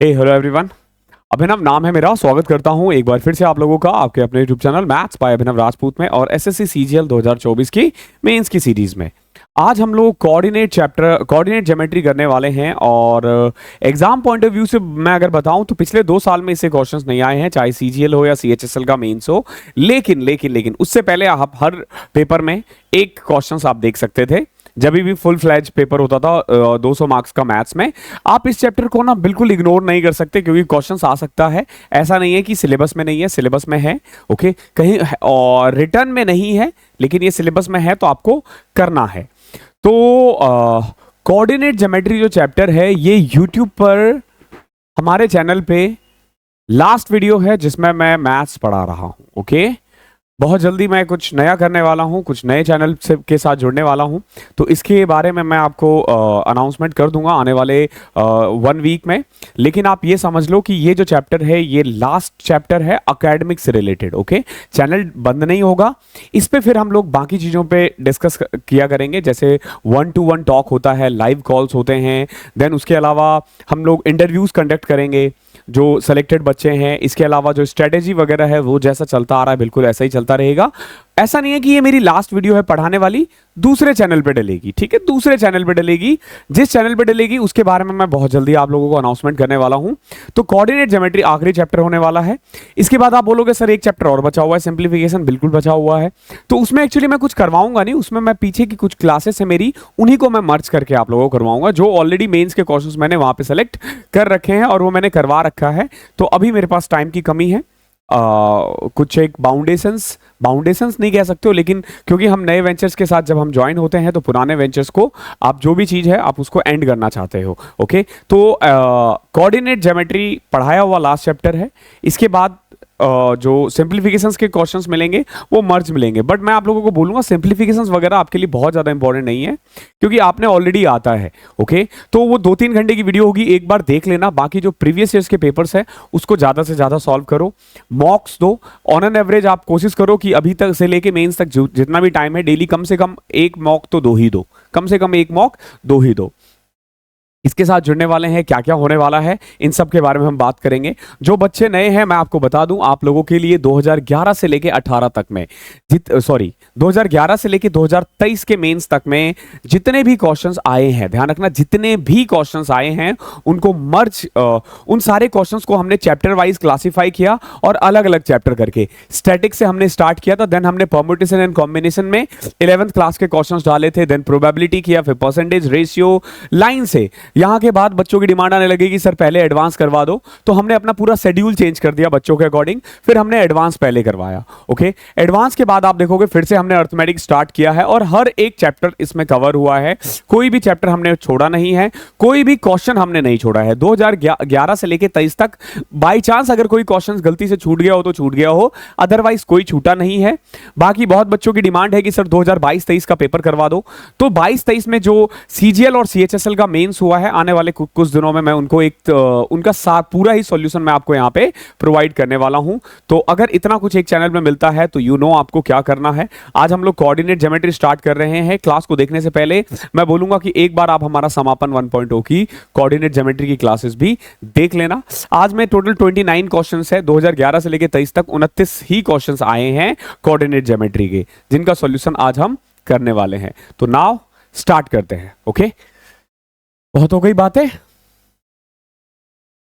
Hello everyone. अभिनव नाम है मेरा। स्वागत करता हूं एक बार फिर से आप लोगों का आपके अपने यूट्यूब चैनल मैथ्स बाय अभिनव राजपूत में और एसएससी सीजीएल 2024 की मेंस की सीरीज में। आज हम लोग कोऑर्डिनेट ज्योमेट्री करने वाले हैं और एग्जाम पॉइंट ऑफ व्यू से मैं अगर बताऊं तो पिछले 2 साल में इससे क्वेश्चंस नहीं आए हैं, चाहे सीजीएल हो या सीएचएसएल का मेंस हो। लेकिन उससे पहले आप हर पेपर में एक क्वेश्चंस आप देख सकते थे जब भी फुल फ्लैज पेपर होता था 200 मार्क्स का मैथ्स में। आप इस चैप्टर को ना बिल्कुल इग्नोर नहीं कर सकते क्योंकि क्वेश्चंस आ सकता है। ऐसा नहीं है कि सिलेबस में नहीं है, सिलेबस में है। ओके, कहीं और रिटर्न में नहीं है, लेकिन ये सिलेबस में है तो आपको करना है। तो कोऑर्डिनेट ज्योमेट्री जो चैप्टर है ये यूट्यूब पर हमारे चैनल पे लास्ट वीडियो है जिसमें मैं मैथ्स पढ़ा रहा हूं। ओके, बहुत जल्दी मैं कुछ नया करने वाला हूं, कुछ नए चैनल से के साथ जुड़ने वाला हूं, तो इसके बारे में मैं आपको अनाउंसमेंट कर दूंगा आने वाले 1 वीक में। लेकिन आप ये समझ लो कि ये जो चैप्टर है ये लास्ट चैप्टर है एकेडमिक से रिलेटेड। ओके, चैनल बंद नहीं होगा, इस पे फिर हम लोग बाकी चीज़ों पे डिस्कस किया करेंगे, जैसे 1-to-1 टॉक होता है, लाइव कॉल्स होते हैं, देन उसके अलावा हम लोग इंटरव्यूज़ कंडक्ट करेंगे जो सेलेक्टेड बच्चे हैं। इसके अलावा जो स्ट्रेटेजी वगैरह है वो जैसा चलता आ रहा है बिल्कुल ऐसा ही चलता रहेगा। ऐसा नहीं है कि ये मेरी लास्ट वीडियो है पढ़ाने वाली, दूसरे चैनल पे डलेगी। ठीक है, दूसरे चैनल पे डलेगी, जिस चैनल पे डलेगी उसके बारे में मैं बहुत जल्दी आप लोगों को अनाउंसमेंट करने वाला हूं। तो कोऑर्डिनेट ज्योमेट्री आखिरी चैप्टर होने वाला है। इसके बाद आप बोलोगे सर एक चैप्टर और बचा हुआ है, सिंप्लीफिकेशन। बिल्कुल बचा हुआ है, तो उसमें एक्चुअली मैं कुछ करवाऊंगा नहीं, उसमें मैं पीछे की कुछ क्लासेस है मेरी, उन्हीं को मैं मर्ज करके आप लोगों को करवाऊंगा। जो ऑलरेडी मेंस के क्वेश्चंस मैंने वहां पे सेलेक्ट कर रखे हैं और वो मैंने करवा रखा है। तो अभी मेरे पास टाइम की कमी है। कुछ एक बाउंडेशंस नहीं कह सकते हो, लेकिन क्योंकि हम नए वेंचर्स के साथ जब हम ज्वाइन होते हैं तो पुराने वेंचर्स को आप जो भी चीज़ है आप उसको एंड करना चाहते हो। ओके, तो कोऑर्डिनेट ज्योमेट्री पढ़ाया हुआ लास्ट चैप्टर है। इसके बाद जो सिंप्लीफिकेशंस के क्वेश्चंस मिलेंगे वो मर्ज मिलेंगे, बट मैं आप लोगों को बोलूंगा सिंप्लीफिकेशंस वगैरह आपके लिए बहुत ज़्यादा इंपॉर्टेंट नहीं है क्योंकि आपने ऑलरेडी आता है। ओके, तो वो 2-3 घंटे की वीडियो होगी, एक बार देख लेना। बाकी जो प्रीवियस ईयर्स के पेपर्स है उसको ज़्यादा से ज़्यादा सॉल्व करो, मॉक्स दो। ऑन एन एवरेज आप कोशिश करो कि अभी तक से लेके मेंस तक जितना भी टाइम है डेली कम से कम एक मॉक तो दो ही दो, कम से कम एक मॉक दो ही दो। इसके साथ जुड़ने वाले हैं, क्या क्या होने वाला है इन सब के बारे में हम बात करेंगे। जो बच्चे नए हैं मैं आपको बता दूं, आप लोगों के लिए 2011 से लेके 18 तक में 2011 से लेके 2023 के मेंस तक में जितने भी क्वेश्चंस आए हैं, ध्यान रखना जितने भी क्वेश्चंस आए हैं उनको उन सारे क्वेश्चंस को हमने चैप्टर वाइज क्लासिफाई किया और अलग अलग चैप्टर करके स्टैटिक से हमने स्टार्ट किया था। देन हमने परम्यूटेशन एंड कॉम्बिनेशन में 11th क्लास के क्वेश्चंस डाले थे, देन प्रोबेबिलिटी किया, फिर परसेंटेज, रेशियो, लाइन से। यहां के बाद बच्चों की डिमांड आने लगेगी सर पहले एडवांस करवा दो, तो हमने अपना पूरा शेड्यूल चेंज कर दिया बच्चों के अकॉर्डिंग, फिर हमने एडवांस पहले करवाया। ओके, एडवांस के बाद आप देखोगे फिर से हमने अर्थमेटिक स्टार्ट किया है और हर एक चैप्टर इसमें कवर हुआ है, कोई भी चैप्टर हमने छोड़ा नहीं है, कोई भी क्वेश्चन हमने नहीं छोड़ा है। 2011 से लेकर 23 तक बाई चांस अगर कोई क्वेश्चन गलती से छूट गया हो तो छूट गया हो, अदरवाइज कोई छूटा नहीं है। बाकी बहुत बच्चों की डिमांड है कि सर 2022-23 का पेपर करवा दो, तो 22-23 में जो सीजीएल और सीएचएसएल का मेंस हुआ है आने वाले कुछ दिनों में मैं उनको उनका पूरा ही सॉल्यूशन मैं आपको यहां पे प्रोवाइड करने वाला हूं। तो अगर इतना कुछ एक चैनल में मिलता है तो यू नो आपको क्या करना है। आज हम लोग कोऑर्डिनेट ज्योमेट्री स्टार्ट कर रहे हैं। क्लास को देखने से पहले मैं बोलूंगा कि एक बार आप हमारा समापन 1.0 की कोऑर्डिनेट ज्योमेट्री की क्लासेस भी देख लेना। आज में टोटल 29 क्वेश्चंस है, 2011 से लेकर 23 तक 29 ही क्वेश्चंस आए हैं कोऑर्डिनेट ज्योमेट्री के, जिनका सॉल्यूशन आज हम करने वाले हैं। तो नाउ स्टार्ट करते हैं। ओके, बहुत हो गई बातें।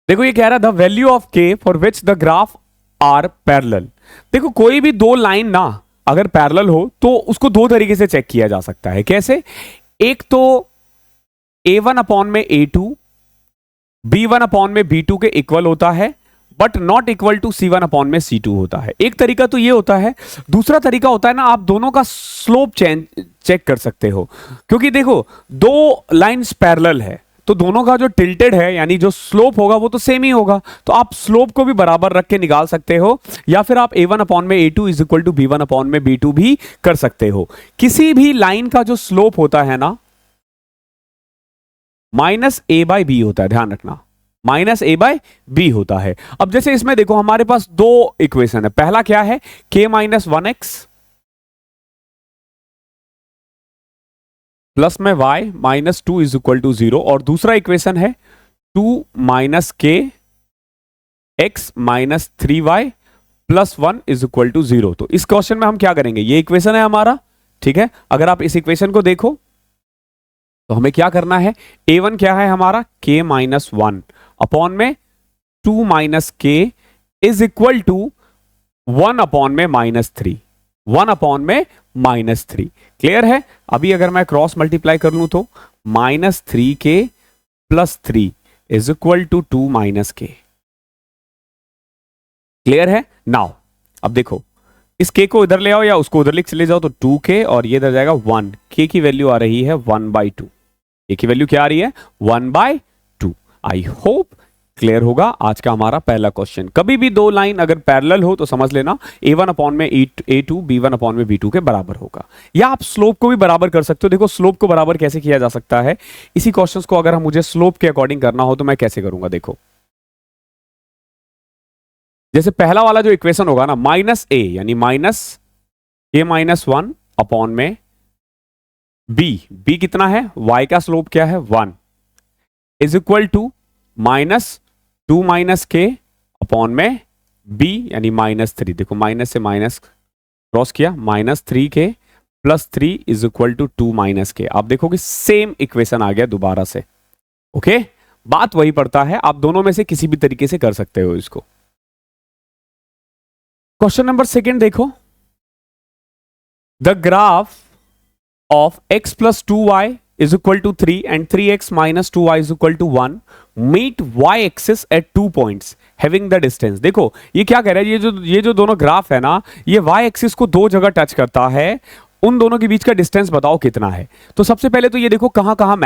देखो ये कह रहा the value of k for which the graph are parallel. देखो कोई भी दो लाइन ना अगर पैरेलल हो तो उसको दो तरीके से चेक किया जा सकता है। कैसे? एक तो a1 अपॉन में a2 b1 अपॉन में b2 के इक्वल होता है, but not equal to c1 upon में c2 होता है। एक तरीका तो ये होता है। दूसरा तरीका होता है ना, आप दोनों का स्लोप चेक कर सकते हो, क्योंकि देखो दो लाइंस पैरेलल है तो दोनों का जो टिल्टेड है यानी जो स्लोप होगा वो तो सेम ही होगा, तो आप स्लोप को भी बराबर रख के निकाल सकते हो, या फिर आप a1 अपॉन में a2 is equal to b1 upon में b2 भी कर सकते हो। किसी भी लाइन का जो स्लोप होता है ना -a/b होता है, ध्यान रखना -a/b होता है। अब जैसे इसमें देखो हमारे पास दो इक्वेशन है, पहला क्या है k-1x प्लस में y -2 इज इक्वल टू 0, और दूसरा इक्वेशन है 2 minus k x minus 3y plus 1 is equal to 0। तो इस क्वेश्चन में हम क्या करेंगे, ये इक्वेशन है हमारा, ठीक है। अगर आप इस इक्वेशन को देखो तो हमें क्या करना है, a1 क्या है हमारा, k माइनस 1 अपॉन में 2 minus k is equal to 1 upon में माइनस 3, 1 अपॉन में माइनस 3। क्लियर है। अभी अगर मैं क्रॉस मल्टीप्लाई कर लूं तो minus 3k plus 3 is equal to 2 minus k. क्लियर है। नाउ अब देखो, इस k को इधर ले आओ या उसको उधर लिख चले जाओ तो 2k और ये इधर जाएगा 1। k की वैल्यू आ रही है 1/2। k की वैल्यू क्या आ रही है, 1/2। आई होप क्लियर होगा आज का हमारा पहला क्वेश्चन। कभी भी दो लाइन अगर पैरेलल हो तो समझ लेना a1 अपॉन में a2 b1 अपॉन में b2 के बराबर होगा। या आप स्लोप को भी बराबर कर सकते हो। देखो स्लोप को बराबर कैसे किया जा सकता है, इसी क्वेश्चंस को अगर हम मुझे स्लोप के अकॉर्डिंग करना हो तो मैं कैसे करूंगा। देखो जैसे पहला वाला जो इक्वेशन होगा ना, माइनस ए यानी माइनस a माइनस 1 अपॉन में b कितना है, y का स्लोप क्या है 1 is equal to minus 2 minus k upon में b यानी माइनस 3। देखो माइनस से माइनस क्रॉस किया, minus 3k plus 3 is equal to 2 minus k. आप देखो कि सेम इक्वेशन आ गया दोबारा से। ओके, बात वही पड़ता है, आप दोनों में से किसी भी तरीके से कर सकते हो इसको। क्वेश्चन नंबर सेकेंड देखो, the graph of x plus 2y is equal to 3 and 3x minus 2y is equal to 1 meet y axis at 2 points having the distance। देखो ये क्या कह रहा है, ये जो दोनों ग्राफ है ना, ये y एक्सिस को दो जगह टच करता है। उन दोनों के बीच का डिस्टेंस बताओ कितना है। तो सबसे पहले तो ये देखो कहां कहां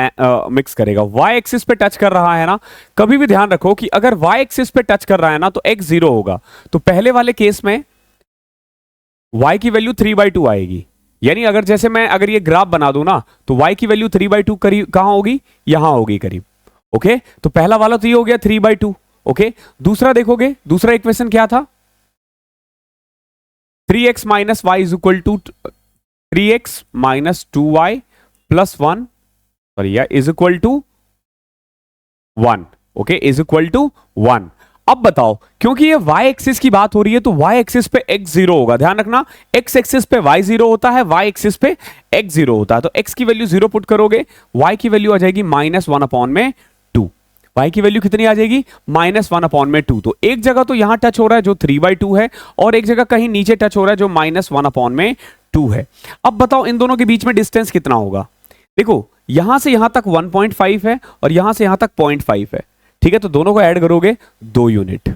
मिक्स करेगा। y एक्सिस पे टच कर रहा है ना, कभी भी ध्यान रखो कि अगर y एक्सिस पे टच कर रहा है ना तो x 0 होगा। तो पहले वाले केस में y की वैल्यू 3/2 आएगी। यानी अगर जैसे मैं अगर ये ग्राफ बना दूं ना तो y की वैल्यू 3/2 करीब कहां होगी, यहां होगी करीब। ओके, तो पहला वाला तो ये हो गया 3/2। ओके, दूसरा देखोगे, दूसरा इक्वेशन क्या था, 3x minus Y is equal to 3x minus 2y plus 1 sorry या is equal to 1। Okay, is equal to 1। अब बताओ, क्योंकि ये y एक्सिस की बात हो रही है तो y एक्सिस पे x 0 होगा। ध्यान रखना, x एक्सिस पे y 0 होता है, y एक्सिस पे x 0 होता है। तो x की वैल्यू 0 पुट करोगे, y की वैल्यू आ जाएगी माइनस 1 अपॉन में 2। y की वैल्यू कितनी आ जाएगी, माइनस 1 अपॉन में 2। तो एक जगह तो यहां टच हो रहा है जो 3/2 है और एक जगह कहीं नीचे टच हो रहा है जो माइनस 1 अपॉन में 2 है। अब बताओ इन दोनों के बीच में डिस्टेंस कितना होगा। देखो यहां से यहां तक 1.5 है और यहां से यहां तक 0.5 है। ठीक है, तो दोनों को ऐड करोगे 2 unit.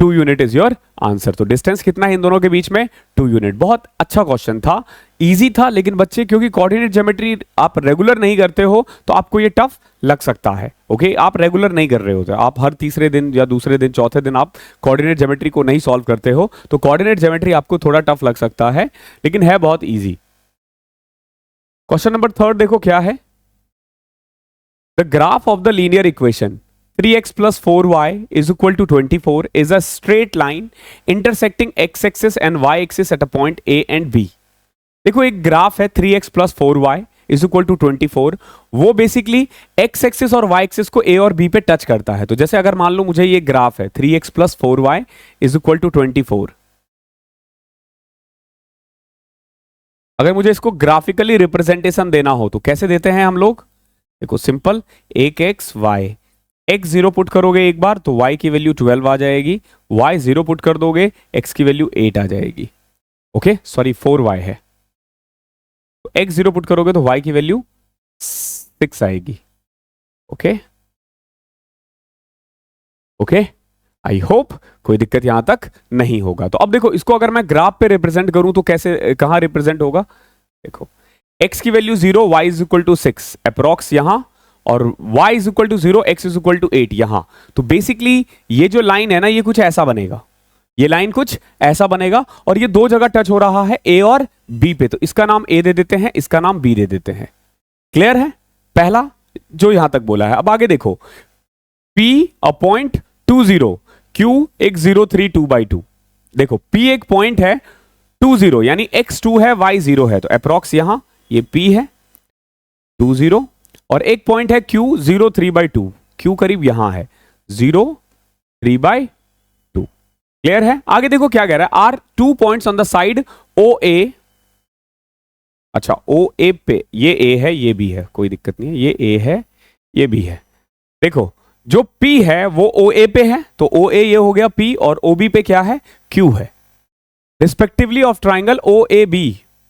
2 unit is your answer. तो डिस्टेंस कितना है इन दोनों के बीच में, 2 यूनिट। बहुत अच्छा क्वेश्चन था, इजी था, लेकिन बच्चे क्योंकि कोऑर्डिनेट ज्योमेट्री आप रेगुलर नहीं करते हो तो आपको ये टफ लग सकता है। ओके, आप रेगुलर नहीं कर रहे होते, आप हर तीसरे दिन या दूसरे दिन चौथे दिन आप कोऑर्डिनेट ज्योमेट्री को नहीं सॉल्व करते हो, तो कोऑर्डिनेट ज्योमेट्री आपको थोड़ा टफ लग सकता है, लेकिन है बहुत ईजी। क्वेश्चन नंबर थर्ड देखो क्या है, the graph of the linear equation 3x plus 4y is equal to 24 is a straight line intersecting x axis and y axis at a point A and B। देखो एक graph है 3x plus 4y is equal to 24, वो basically x axis और y axis को A और B पे touch करता है। तो जैसे अगर मान लो मुझे ये ग्राफ है 3x plus 4y is equal to 24, अगर मुझे इसको ग्राफिकली रिप्रेजेंटेशन देना हो तो कैसे देते हैं हम लोग। देखो सिंपल, एक x y, x 0 पुट करोगे एक बार तो y की वैल्यू 12 आ जाएगी, y 0 पुट कर दोगे x की वैल्यू 8 आ जाएगी। ओके सॉरी 4y है, तो x 0 पुट करोगे तो y की वैल्यू 6 आएगी। ओके ओके, आई होप कोई दिक्कत यहां तक नहीं होगा। तो अब देखो इसको अगर मैं ग्राफ पे रिप्रेजेंट करूं तो कैसे कहां रिप्रेजेंट होगा। देखो x की value 0, y is equal to 6 approx यहां, और y is equal to 0, x is equal to 8 यहां। तो बेसिकली ये जो लाइन है ना, ये कुछ ऐसा बनेगा, ये लाइन कुछ ऐसा बनेगा, और ये दो जगह टच हो रहा है A और B पे। तो इसका नाम A दे देते हैं, इसका नाम B दे देते हैं। क्लियर है, पहला जो यहां तक बोला है। अब आगे देखो, P अ पॉइंट 20, Q एक 0 3 2/2। देखो P एक पॉइंट है 20 यानी x 2 है y 0 है, तो अप्रॉक्स यहां ये P है 20 और एक पॉइंट है Q 0 3/2। Q करीब यहां है 0 3/2। क्लियर है? आगे देखो क्या कह रहा है, are 2 points on the side OA। अच्छा OA पे, ये A है ये B है, कोई दिक्कत नहीं है, ये A है ये B है। देखो जो P है वो OA पे है, तो OA ये हो गया P, और OB पे क्या है, Q है, respectively of triangle OAB।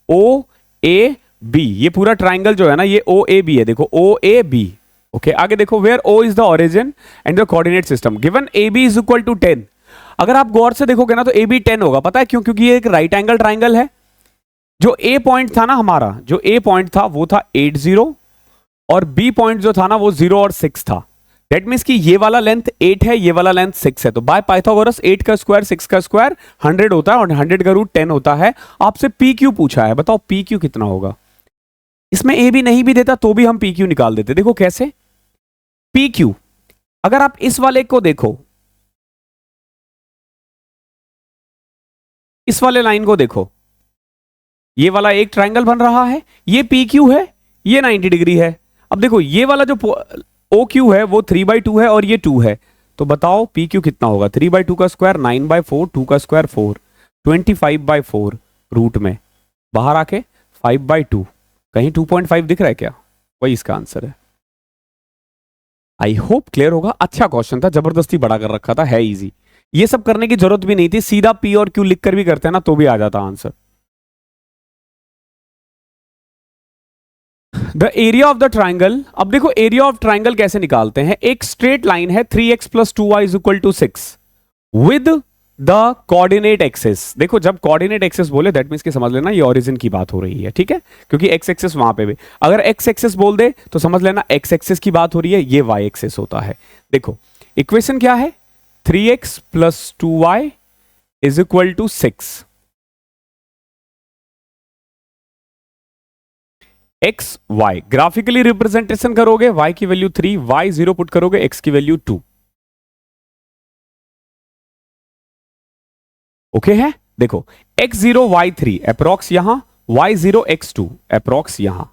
OAB ये पूरा ट्राइंगल जो है ना, ये OAB है, देखो OAB। ओके आगे देखो, where O is the origin and the coordinate system given AB is equal to 10। अगर आप गौर से देखोगे ना तो AB 10 होगा, पता है क्यों? क्योंकि ये एक राइट एंगल ट्राइंगल है। जो A पॉइंट था ना हमारा, जो A पॉइंट था वो था 8 0, और B पॉइंट जो था ना वो 0 और 6 था। दैट मीन्स कि ये वाला लेंथ 8 है, ये वाला लेंथ 6 है, तो बाय पाइथागोरस 8 का स्क्वायर 6 का स्क्वायर 100 होता है, और 100 का रूट 10 होता है। आपसे PQ पूछा है, बताओ PQ कितना होगा? इसमें A भी नहीं भी देता तो भी हम PQ निकाल देते। देखो कैसे, PQ अगर आप इस वाले को देखो, इस वाले लाइन को देखो, ये वाला एक ट्राइंगल बन रहा है, ये PQ है, ये 90 डिग्री है। अब देखो ये वाला जो OQ है वो 3/2 है और ये 2 है, तो बताओ PQ कितना होगा? 3/2 का स्क्वायर 9/4, 2 का स्क्वायर 4, 25/4 रूट में बाहर आके 5/2। कहीं 2.5 दिख रहा है क्या? वही इसका आंसर है। आई होप क्लियर होगा। अच्छा क्वेश्चन था, जबरदस्ती बड़ा कर रखा था, है इजी। ये सब करने की जरूरत भी नहीं थी, सीधा P और Q लिख कर भी करते हैं ना तो भी आ जाता answer. The area of the triangle, अब देखो एरिया ऑफ ट्राइंगल कैसे निकालते हैं। एक स्ट्रेट लाइन है 3x + 2y is equal to 6 with the coordinate axis. देखो जब कोऑर्डिनेट एक्सिस बोले दैट मींस कि समझ लेना ये ओरिजिन की बात हो रही है, ठीक है, क्योंकि x एक्सिस वहां पे भी, अगर x एक्सिस बोल दे तो समझ लेना x एक्सिस की बात हो रही है, ये y एक्सिस होता है। देखो इक्वेशन क्या है, 3x + 2y is equal to 6। X y graphically representation करोगे, y की वैल्यू 3, y 0 पुट करोगे, x की वैल्यू 2। ओके है? देखो x0 y3 अप्रोक्स यहां, y0 x2 अप्रोक्स यहां।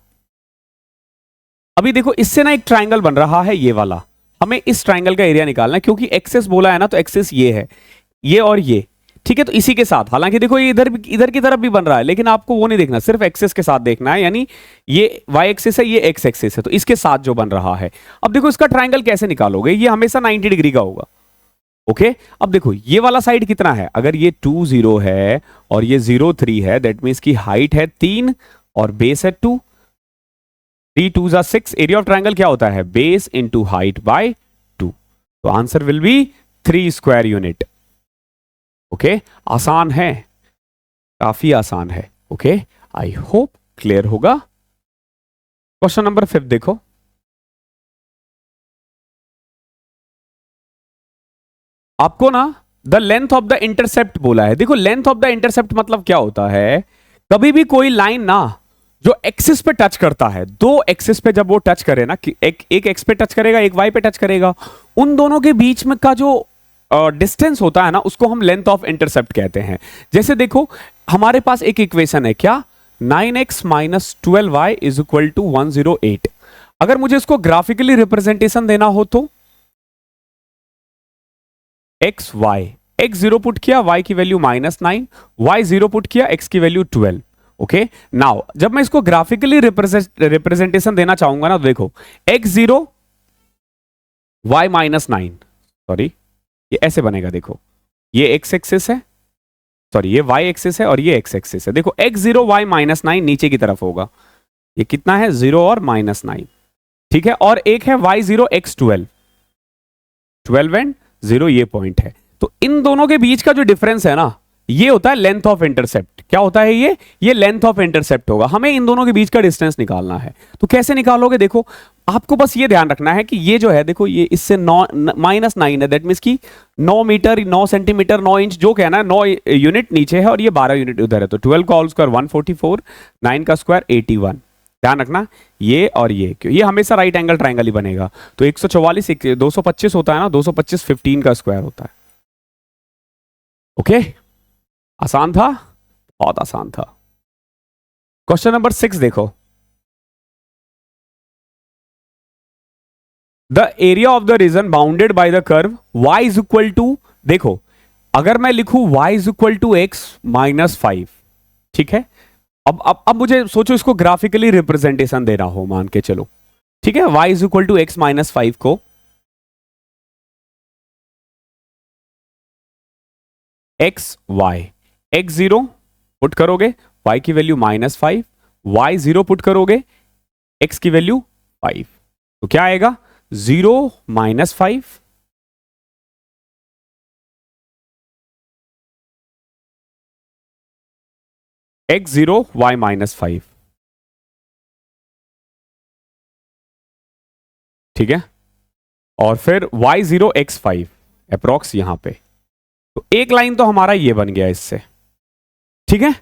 अभी देखो इससे ना एक ट्राइंगल बन रहा है ये वाला, हमें इस ट्राइंगल का एरिया निकालना है, क्योंकि एक्सेस बोला है ना तो एक्सेस ये है, ये और ये, ठीक है। तो इसी के साथ, हालांकि देखो ये इधर की तरफ भी बन रहा है, लेकिन आपको वो नहीं देखना, सिर्फ एक्सेस के साथ देखना है, यानी ये वाई एक्सेस है, ये एक्स एक्सेस है, तो इसके साथ जो बन रहा है। अब देखो इसका ट्राइंगल कैसे निकालोगे, ये हमेशा 90 डिग्री का होगा। ओके अब देखो ये वाला साइड कितना है, अगर ये 2 0 है और ये 0 3 है, दैट मीन्स की हाइट है 3 और बेस है 2, 3 2 जा 6। एरिया ऑफ ट्राइंगल क्या होता है, बेस इंटू हाइट बाय 2, तो answer will be 3 square unit. Okay आसान है, काफी आसान है। ओके आई होप क्लियर होगा। क्वेश्चन नंबर 5 देखो, आपको ना the length of the intercept बोला है। देखो लेंथ ऑफ द इंटरसेप्ट मतलब क्या होता है, कभी भी कोई लाइन ना जो एक्सिस पे टच करता है, दो एक्सिस पे जब वो टच करे ना, एक एक्स पे टच करेगा, एक वाई पे टच करेगा, उन दोनों के बीच में का जो डिस्टेंस होता है ना उसको हम लेंथ ऑफ इंटरसेप्ट कहते हैं। जैसे देखो हमारे पास एक इक्वेशन है क्या, 9x - 12y is equal to 108। अगर मुझे इसको ग्राफिकली रिप्रेजेंटेशन देना हो तो एक्स वाई, एक्स 0 पुट किया, y की वैल्यू -9, y 0 पुट किया, x की वैल्यू 12। ओके नाउ जब मैं इसको ग्राफिकली रिप्रेजेंटेशन देना चाहूंगा ना, देखो x0 y -9, सॉरी ये ऐसे बनेगा, देखो ये x एक्सिस है, सॉरी ये y एक्सिस है और ये x एक्सिस है। देखो x0 y -9 नीचे की तरफ होगा, ये कितना है 0 और -9, ठीक है, और एक है y0 x 12, 12 एंड 0 ये पॉइंट है। तो इन दोनों के बीच का जो डिफरेंस है ना, ये होता है लेंथ ऑफ इंटरसेप्ट। क्या होता है ये लेंथ ऑफ इंटरसेप्ट होगा। हमें इन दोनों के बीच का डिस्टेंस निकालना है, तो कैसे निकालोगे, देखो आपको बस ये ध्यान रखना है कि ये जो है, देखो ये इससे -9 है, दैट मीन्स की 9 मीटर 9 सेंटीमीटर 9 इंच जो कहना है, 9 यूनिट नीचे है और ये 12 यूनिट उधर है, तो 12 का होल स्क्वायर 144, 9 का स्क्वायर 81। ध्यान रखना ये और ये हमेशा राइट एंगल ट्राइंगल ही बनेगा। तो 144 225 होता है ना, 225 15 का स्क्वायर होता है। ओके आसान था, बहुत आसान था। क्वेश्चन नंबर 6 देखो, the area of the region bounded by the curve y is equal to, देखो अगर मैं लिखूं y is equal to x minus 5, ठीक है। अब मुझे सोचो इसको ग्राफिकली रिप्रेजेंटेशन देना हो, मान के चलो, ठीक है। y is equal to x minus 5 को x y, x zero put करोगे, y की वैल्यू -5, y जीरो पुट करोगे, x की वैल्यू 5, तो क्या आएगा 0 -5, x0 y -5, ठीक है। और फिर y0 x5 अप्रोक्स यहां पे, तो एक लाइन तो हमारा ये बन गया इससे, ठीक है।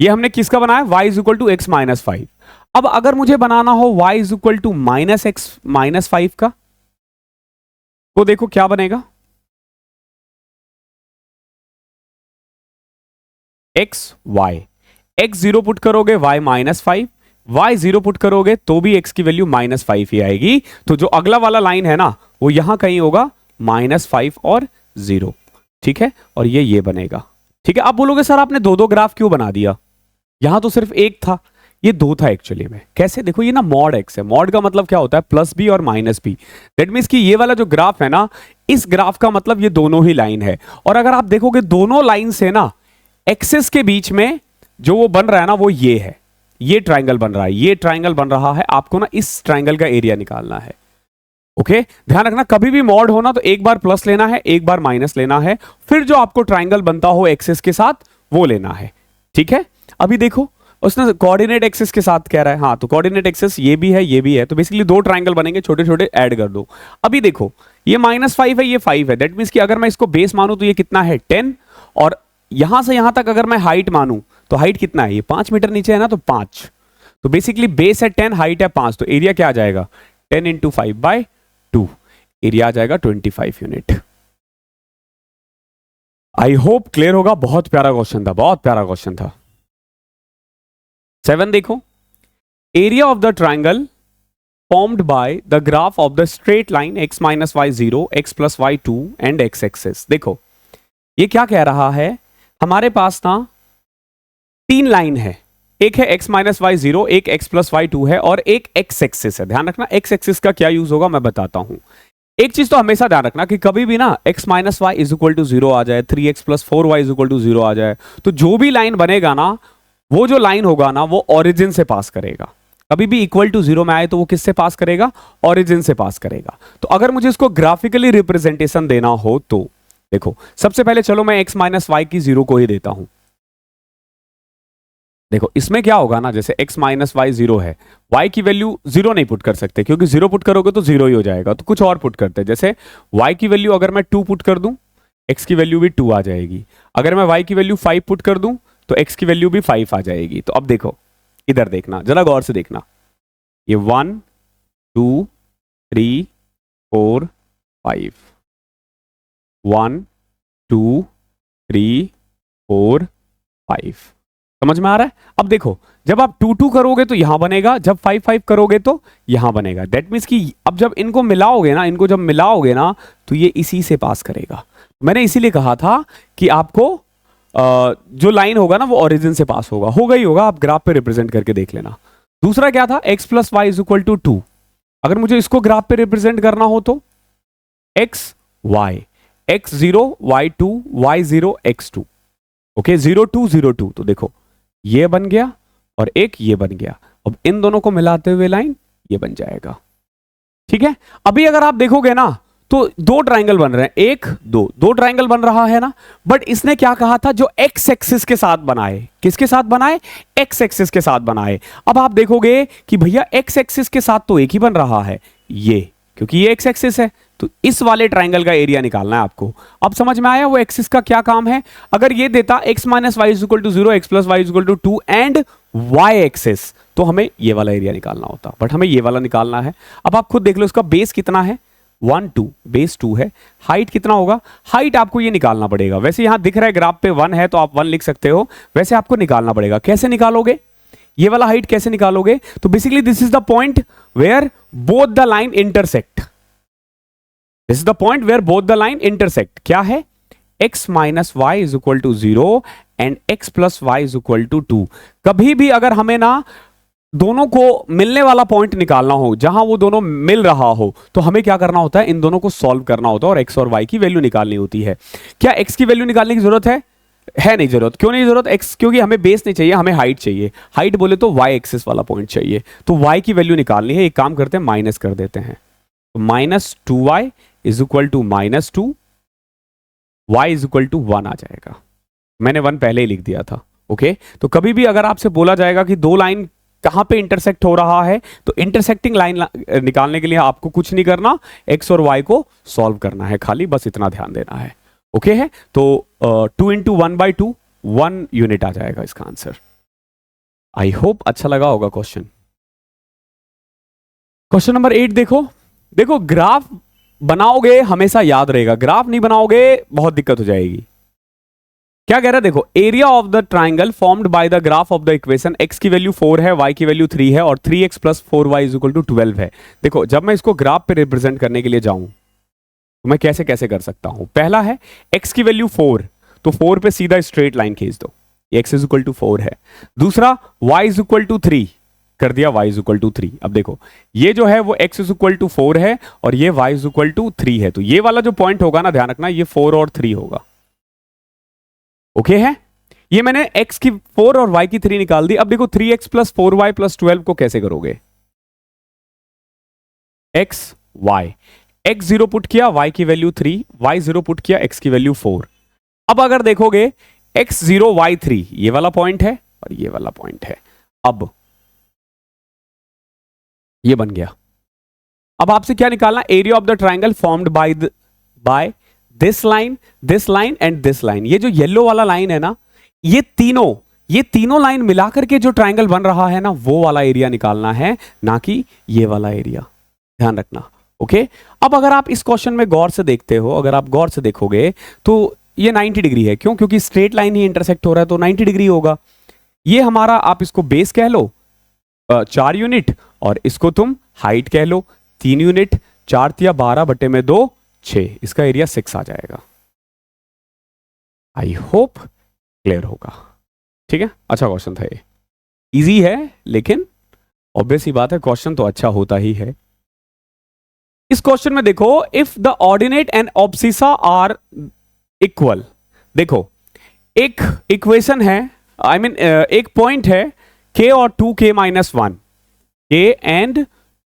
ये हमने किसका बनाया, y is equal to x minus 5। अब अगर मुझे बनाना हो y is equal to minus x minus 5 का, तो देखो क्या बनेगा, x y, x zero put करोगे y -5, y जीरो पुट करोगे तो भी x की वैल्यू -5 ही आएगी। तो जो अगला वाला लाइन है ना वो यहां कहीं होगा -5 और 0, ठीक है। और ये बनेगा, ठीक है। आप बोलोगे सर आपने दो दो ग्राफ क्यों बना दिया, यहां तो सिर्फ एक था, ये दो था एक्चुअली में। कैसे, देखो ये ना मॉड एक्स है, मॉड का मतलब क्या होता है प्लस बी और माइनस बी। दैट मीन्स कि ये वाला जो ग्राफ है ना, इस ग्राफ का मतलब ये दोनों ही लाइन है। और अगर आप देखोगे दोनों लाइन से ना एक्सेस के बीच में जो वो बन रहा है ना वो ये है, ये ट्राइंगल बन रहा है, ये ट्राइंगल बन रहा है। आपको ना इस ट्राइंगल का एरिया निकालना है, ओके। ध्यान रखना कभी भी मॉड हो ना तो एक बार प्लस लेना है, एक बार माइनस लेना है, फिर जो आपको ट्राइंगल बनता हो एक्सेस के साथ वो लेना है, ठीक है। अभी देखो उसने कोऑर्डिनेट एक्सेस के साथ कह रहा है, हाँ तो कोऑर्डिनेट एक्सेस ये भी है ये भी है, तो बेसिकली दो ट्राइंगल बनेंगे, छोटे छोटे ऐड कर दो। अभी देखो ये -5 है ये 5 है, दैट मीन्स कि अगर मैं इसको बेस मानूं तो ये कितना है 10, और यहां से यहां तक अगर मैं हाइट मानूं तो हाइट कितना है, ये 5 मीटर नीचे है ना, तो 5, तो बेसिकली बेस है 10, हाइट है 5, तो एरिया क्या आ जाएगा 10 इंटू 5/2, एरिया आ जाएगा 25 यूनिट। आई होप क्लियर होगा। बहुत प्यारा क्वेश्चन था, बहुत प्यारा क्वेश्चन था। 7 देखो, area of the triangle formed by the graph of the straight line x minus y0, x plus y2 and x axis। देखो ये क्या कह रहा है, हमारे पास ना तीन लाइन है, एक है x माइनस वाई जीरो, एक x प्लस वाई टू है और एक x एक्सिस है। ध्यान रखना x एक्सिस का क्या यूज होगा मैं बताता हूं। एक चीज तो हमेशा ध्यान रखना कि कभी भी ना x minus Y is equal to 0 आ जाए, 3x plus 4y is equal to 0 आ जाए, तो जो भी लाइन बनेगा ना वो जो लाइन होगा ना वो ओरिजिन से पास करेगा। कभी भी इक्वल टू 0 में आए तो वो किससे पास करेगा, ओरिजिन से पास करेगा। तो अगर मुझे इसको ग्राफिकली रिप्रेजेंटेशन देना हो तो देखो सबसे पहले चलो मैं x माइनस वाई की 0 को ही देता हूं। देखो इसमें क्या होगा ना, जैसे x माइनस वाई 0 है, y की वैल्यू 0 नहीं पुट कर सकते क्योंकि 0 पुट करोगे तो 0 ही हो जाएगा, तो कुछ और पुट करते हैं। जैसे y की वैल्यू अगर मैं 2 पुट कर दूं, x की वैल्यू भी 2 आ जाएगी। अगर मैं y की वैल्यू 5 पुट कर दूं तो x की वैल्यू भी 5 आ जाएगी। तो अब देखो इधर देखना, जरा गौर से देखना, ये 1 2 3 4 5, 1 2 3 4 5, समझ में आ रहा है। अब देखो जब आप 2 2 करोगे तो यहां बनेगा, जब 5 5 करोगे तो यहां बनेगा। दैट मीन्स कि अब जब इनको मिलाओगे ना, इनको जब मिलाओगे ना तो ये इसी से पास करेगा। मैंने इसीलिए कहा था कि आपको जो लाइन होगा ना वो ओरिजिन से पास होगा ही होगा। आप ग्राफ पे रिप्रेजेंट करके देख लेना। दूसरा क्या था, x plus y is equal to 2। अगर मुझे इसको ग्राफ पे रिप्रेजेंट करना हो तो x y, x0 y2 y0 x2, okay 0 2 0 2, तो देखो ये बन गया और एक ये बन गया। अब इन दोनों को मिलाते हुए लाइन ये बन जाएगा, ठीक है। अभी अगर आप देखोगे ना तो दो ट्राइंगल बन रहे हैं, एक दो ट्राइंगल बन रहा है ना, बट इसने क्या कहा था, जो एक्स एक्सिस के साथ बनाए, किसके साथ बनाए, एक्स एक्सिस के साथ बनाए। अब आप देखोगे कि भैया एक्स एक्सिस के साथ तो एक ही बन रहा है ये, क्योंकि ये एक्स एक्सिस है, तो इस वाले ट्राइंगल का एरिया निकालना है आपको। अब समझ में आया वो एक्सिस का क्या काम है। अगर ये देता x minus Y is equal to 0, x plus y is equal to 2 and y axis, तो हमें ये वाला एरिया निकालना होता, बट हमें ये वाला निकालना है। अब आप खुद देख लो इसका बेस कितना है, 1 2, बेस 2 है। हाइट कितना होगा, हाइट आपको ये निकालना पड़ेगा। वैसे यहां दिख रहा है ग्राफ पे 1 है तो आप 1 लिख सकते हो, वैसे आपको निकालना पड़ेगा। कैसे निकालोगे ये वाला हाइट, कैसे निकालोगे, तो basically this is the point where both the line intersect. This is the point where both the line intersect. क्या है? x minus Y is equal to 0 and x plus y is equal to 2। कभी भी अगर हमें ना दोनों को मिलने वाला पॉइंट निकालना हो, जहां वो दोनों मिल रहा हो, तो हमें क्या करना होता है? इन दोनों को सॉल्व करना होता है और x और y की वैल्यू निकालनी होती है। क्या x की वैल्यू निकालने की जरूरत है? नहीं जरूरत। क्यों नहीं जरूरत? x क्योंकि हमें बेस नहीं चाहिए, हमें हाइट चाहिए। हाइट बोले तो y एक्सिस वाला पॉइंट चाहिए, तो y की वैल्यू निकालनी है। एक काम करते हैं, माइनस कर देते हैं। तो -2y is equal to -2, y is equal to 1 आ जाएगा। मैंने 1 पहले ही लिख दिया था। ओके, तो कभी भी अगर आपसे बोला जाएगा कि दो लाइन कहां पे इंटरसेक्ट हो रहा है, तो इंटरसेक्टिंग लाइन निकालने के लिए आपको कुछ नहीं करना, x और y को सॉल्व करना है, खाली बस इतना ध्यान देना है। ओके है, तो 2 इंटू 1/2 1 यूनिट आ जाएगा इसका आंसर। आई होप अच्छा लगा होगा क्वेश्चन। क्वेश्चन नंबर 8 देखो। देखो ग्राफ बनाओगे हमेशा याद रहेगा, ग्राफ नहीं बनाओगे बहुत दिक्कत हो जाएगी। क्या कह रहा है? देखो, area of the triangle formed by the graph of the equation x की वैल्यू 4 है, y की वैल्यू 3 है और 3x plus 4y is equal to 12 है। देखो, जब मैं इसको ग्राफ पे रिप्रेजेंट करने के लिए जाऊं तो मैं कैसे कैसे कर सकता हूं? पहला है x की वैल्यू 4, तो 4 पे सीधा स्ट्रेट लाइन खींच दो, x इज इक्वल टू 4 है। दूसरा y इज इक्वल टू 3 कर दिया, y इज इक्वल टू 3। अब देखो, ये जो है वो x इज इक्वल टू 4 है और ये y इज इक्वल टू 3 है, तो ये वाला जो पॉइंट होगा ना, ध्यान रखना, ये 4 और 3 होगा। ओके है, ये मैंने x की 4 और y की 3 निकाल दी। अब देखो 3x प्लस 4y प्लस 12 को कैसे करोगे? x y, x 0 पुट किया, y की वैल्यू 3, y 0 पुट किया, x की वैल्यू 4। अब अगर देखोगे x 0 y 3 ये वाला पॉइंट है और ये वाला पॉइंट है। अब ये बन गया। अब आपसे क्या निकालना? Area of the triangle formed by this line and this line. ये जो येलो वाला लाइन है ना, ये तीनों लाइन मिलाकर के जो ट्राइंगल बन रहा है ना, वो वाला एरिया निकालना है, ना कि ये वाला एरिया। ध्यान रखना। ओके, अब अगर आप इस क्वेश्चन में गौर से देखते हो, अगर आप गौर से देखोगे तो ये 90 डिग्री है। क्यों? क्योंकि स्ट्रेट लाइन ही इंटरसेक्ट हो रहा है, तो 90 डिग्री होगा। ये हमारा, आप इसको बेस कह लो 4 यूनिट, और इसको तुम हाइट कह लो 3 यूनिट। 4 या 12/2 6, इसका एरिया 6 आ जाएगा। आई होप क्लियर होगा। ठीक है, अच्छा क्वेश्चन था ये, इजी है, लेकिन ऑब्वियस ही बात है क्वेश्चन तो अच्छा होता ही है। इस क्वेश्चन में देखो, if the ordinate and abscissa are equal. देखो, एक इक्वेशन है, आई मीन एक पॉइंट है k और 2k minus 1, k and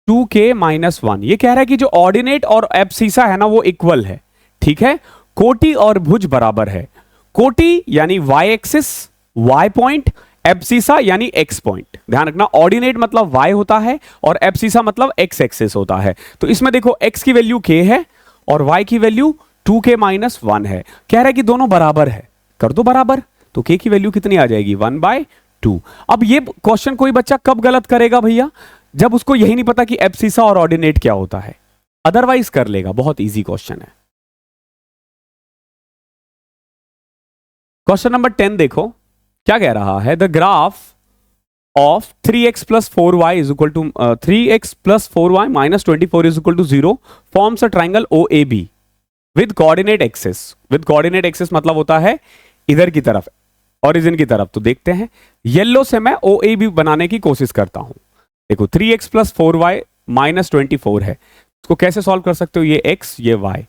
2k minus 1। ये कह रहा है कि जो ऑर्डिनेट और एब्सिसा है ना, वो इक्वल है। ठीक है, कोटि और भुज बराबर है। कोटि यानी y axis, y point, abscissa यानी x पॉइंट। ध्यान रखना, ऑर्डिनेट मतलब y होता है और एब्सिसा मतलब x एक्सिस होता है। तो इसमें देखो, x की वैल्यू k है और y की वैल्यू 2k माइनस 1 है। कह रहा है कि दोनों बराबर है, कर दो बराबर, तो k की वैल्यू कितनी आ जाएगी? 1/2। अब ये क्वेश्चन कोई बच्चा कब गलत करेगा भैया? जब उसको यही नहीं पता कि एब्सिसा और ऑर्डिनेट क्या होता है, अदरवाइज कर लेगा। बहुत इजी क्वेश्चन है। क्वेश्चन नंबर 10 देखो, क्या कह रहा है? The graph of 3x plus 4y is equal to 3x plus 4y minus 24 is equal to 0 forms a triangle OAB with coordinate axis. With coordinate axis मतलब होता है इधर की तरफ, ओरिजिन की तरफ। तो देखते हैं, येलो से मैं OAB बनाने की कोशिश करता हूं। देखो, 3x प्लस 4y माइनस 24 है, इसको कैसे सॉल्व कर सकते हो? ये x, ये y।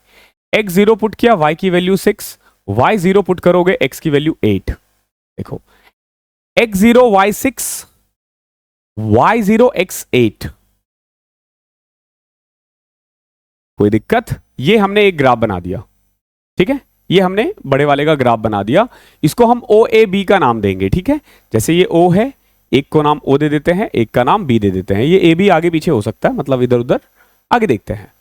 x 0 पुट किया, y की वैल्यू 6, y 0 पुट करोगे, x की वैल्यू 8। देखो, x 0 y 6, y 0 x 8। कोई दिक्कत? ये हमने एक ग्राफ बना दिया। ठीक है, ये हमने बड़े वाले का ग्राफ बना दिया। इसको हम OAB का नाम देंगे। ठीक है, जैसे ये O है, एक को नाम O दे देते हैं, एक का नाम B दे देते हैं। ये AB आगे पीछे हो सकता है, मतलब इधर उधर। आगे देखते हैं।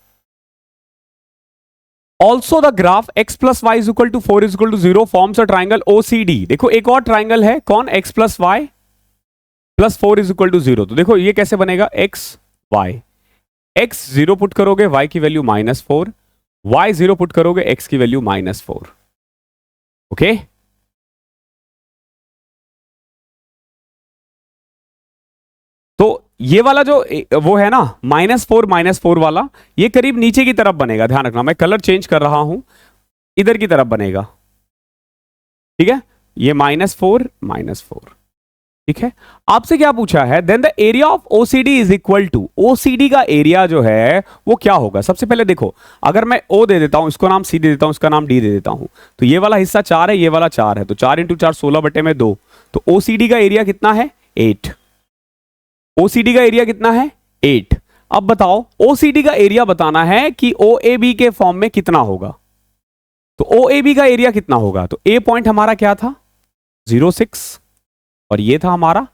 Also the graph x plus y is equal to 4 is equal to 0 forms a triangle OCD। देखो, एक और ट्राइंगल है, कौन? x plus y plus 4 is equal to 0। तो देखो, ये कैसे बनेगा? x y, x 0 पुट करोगे, y की वैल्यू -4, y 0 पुट करोगे, x की वैल्यू -4। ओके, तो ये वाला जो वो है ना -4 वाला, ये करीब नीचे की तरफ बनेगा, ध्यान रखना, मैं कलर चेंज कर रहा हूं, इधर की तरफ बनेगा, ठीक है, ये -4, ठीक है। आपसे क्या पूछा है, then the area of OCD is equal to, OCD का एरिया जो है वो क्या होगा। सबसे पहले देखो, अगर मैं ओ दे देता हूं, इसको नाम सी दे देता हूं, इसका नाम डी दे देता हूं, तो ये वाला हिस्सा 4 है, ये वाला 4 है, तो 4 इंटू 4 16/2, तो ओसीडी का एरिया कितना है 8। ओसीडी का एरिया कितना है 8। अब बताओ ओसीडी का एरिया बताना है कि ओ ए बी के फॉर्म में कितना होगा, तो ओ ए बी का एरिया कितना होगा, तो ए पॉइंट हमारा क्या था 06 और ये था हमारा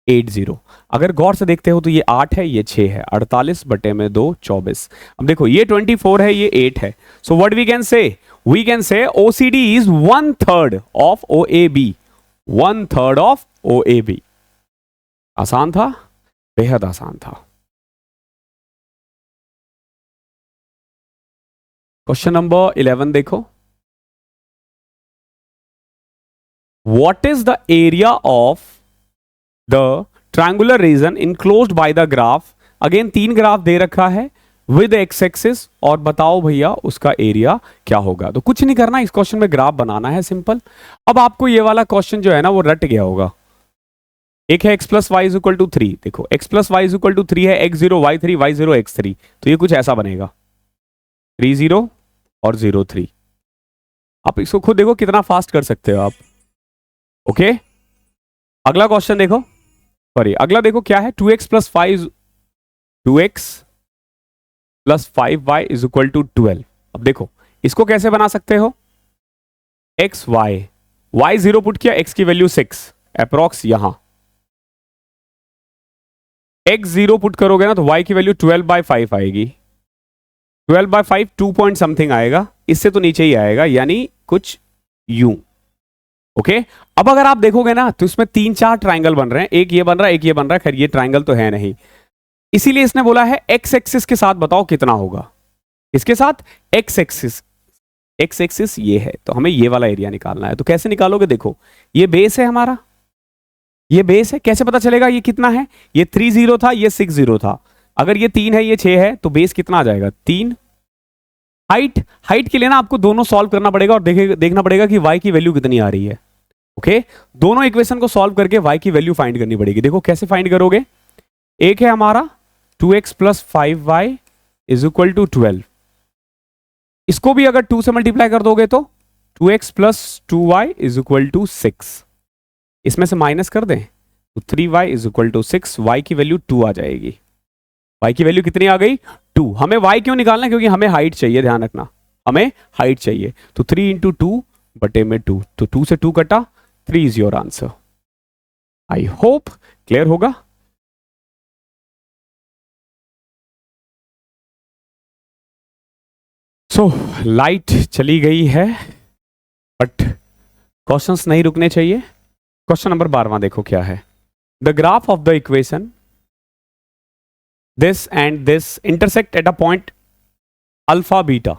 80। अगर गौर से देखते हो तो ये 8 है, ये 6 है, 48/2 24। अब देखो ये 24 है, ये 8 है, so what we can say OCD is 1/3 of O A B, 1/3 of O A B. आसान था, बेहद आसान था। क्वेश्चन नंबर 11 देखो, what is the area of the triangular region enclosed by the graph. Again 3 graph दे रखा है with x axis, और बताओ भैया उसका एरिया क्या होगा। तो कुछ नहीं करना, इस क्वेश्चन में ग्राफ बनाना है, सिंपल। अब आपको ये वाला क्वेश्चन जो है ना वो रट गया होगा। एक है x plus y is equal to 3, देखो x plus y is equal to 3 है, x0 y3 y0 x3, तो ये कुछ ऐसा बनेगा 30 और 03। आप इसको खुद देखो कितना फास्ट कर सकते हो आप। ओके, अगला क्वेश्चन देखो, सॉरी अगला देखो क्या है, 2x plus 5y is equal to 12। अब देखो इसको कैसे बना सकते हो, x y 0 पुट किया, x की वैल्यू 6 अप्रॉक्स, यहां x 0 पुट करोगे ना तो y की वैल्यू 12/5 आएगी, 12/5 2 पॉइंट समथिंग आएगा, इससे तो नीचे ही आएगा, यानी कुछ यूं। ओके, अब अगर आप देखोगे ना तो इसमें 3-4 ट्राइंगल बन रहे हैं, एक ये बन रहा है, एक ये बन रहा है, खैर ये ट्राइंगल तो है नहीं, इसीलिए इसने बोला है एक्स एक्सिस के साथ बताओ कितना होगा। इसके साथ एक्स एक्सिस ये है, तो हमें ये वाला एरिया निकालना है। तो कैसे निकालोगे, देखो ये बेस है हमारा, ये बेस है, कैसे पता चलेगा ये कितना है, ये 30 था, ये 60 था, अगर ये 3 है, ये 6 है, तो बेस कितना आ जाएगा 3। हाइट के लिए ना आपको दोनों सॉल्व करना पड़ेगा और देखना पड़ेगा कि y की वैल्यू कितनी आ रही है। ओके, दोनों इक्वेशन को सॉल्व करके y की वैल्यू फाइंड करनी पड़ेगी। देखो कैसे फाइंड करोगे, एक है हमारा 2x plus 5y is equal to 12, इसको भी अगर 2 से मल्टीप्लाई कर दोगे तो 2x plus 2y is equal to 6, इसमें से माइनस कर दें तो 3y is equal to 6, y की वैल्यू 2 आ जाएगी। y की वैल्यू कितनी आ गई 2। हमें y क्यों निकालना है, क्योंकि हमें हाइट चाहिए, ध्यान रखना हमें हाइट चाहिए, तो 3 इंटू 2/2, तो 2 से 2 कटा, 3 is your answer. I hope clear होगा। सो लाइट चली गई है, बट क्वेश्चंस नहीं रुकने चाहिए। क्वेश्चन नंबर 12 देखो क्या है, the graph of the equation this and this intersect at a point alpha beta,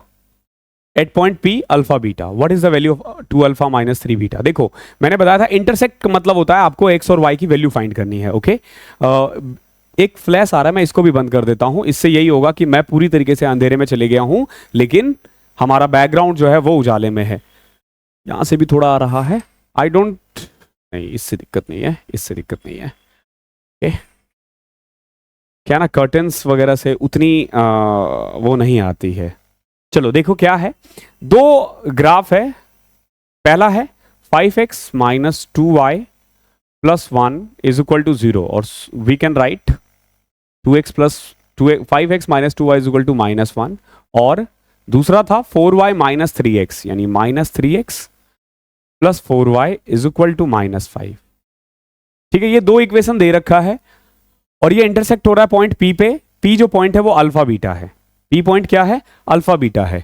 at point p alpha beta, what is the value of 2 alpha minus 3 beta। देखो मैंने बताया था इंटरसेक्ट का मतलब होता है आपको x और y की वैल्यू फाइंड करनी है। ओके, एक फ्लैश आ रहा है, मैं इसको भी बंद कर देता हूं, इससे यही होगा कि मैं पूरी तरीके से अंधेरे में चले गया हूं, लेकिन हमारा बैकग्राउंड जो है वो उजाले में है। यहां से भी थोड़ा आ रहा है, आई डोंट, नहीं इससे दिक्कत नहीं है, इससे दिक्कत नहीं है। ओके, क्या ना कर्टन्स वगैरह से उतनी वो नहीं आती है। चलो देखो क्या है, दो ग्राफ है, पहला है 5x minus 2y plus 1 is equal to 0, और we can write 2x plus 5x minus 2y is equal to -1, और दूसरा था 4y माइनस 3x, यानी -3x plus 4y is equal to -5। ठीक है, ये दो इक्वेशन दे रखा है और ये इंटरसेक्ट हो रहा है पॉइंट P पे। P जो पॉइंट है वो अल्फा बीटा है, P पॉइंट क्या है, अल्फा बीटा है।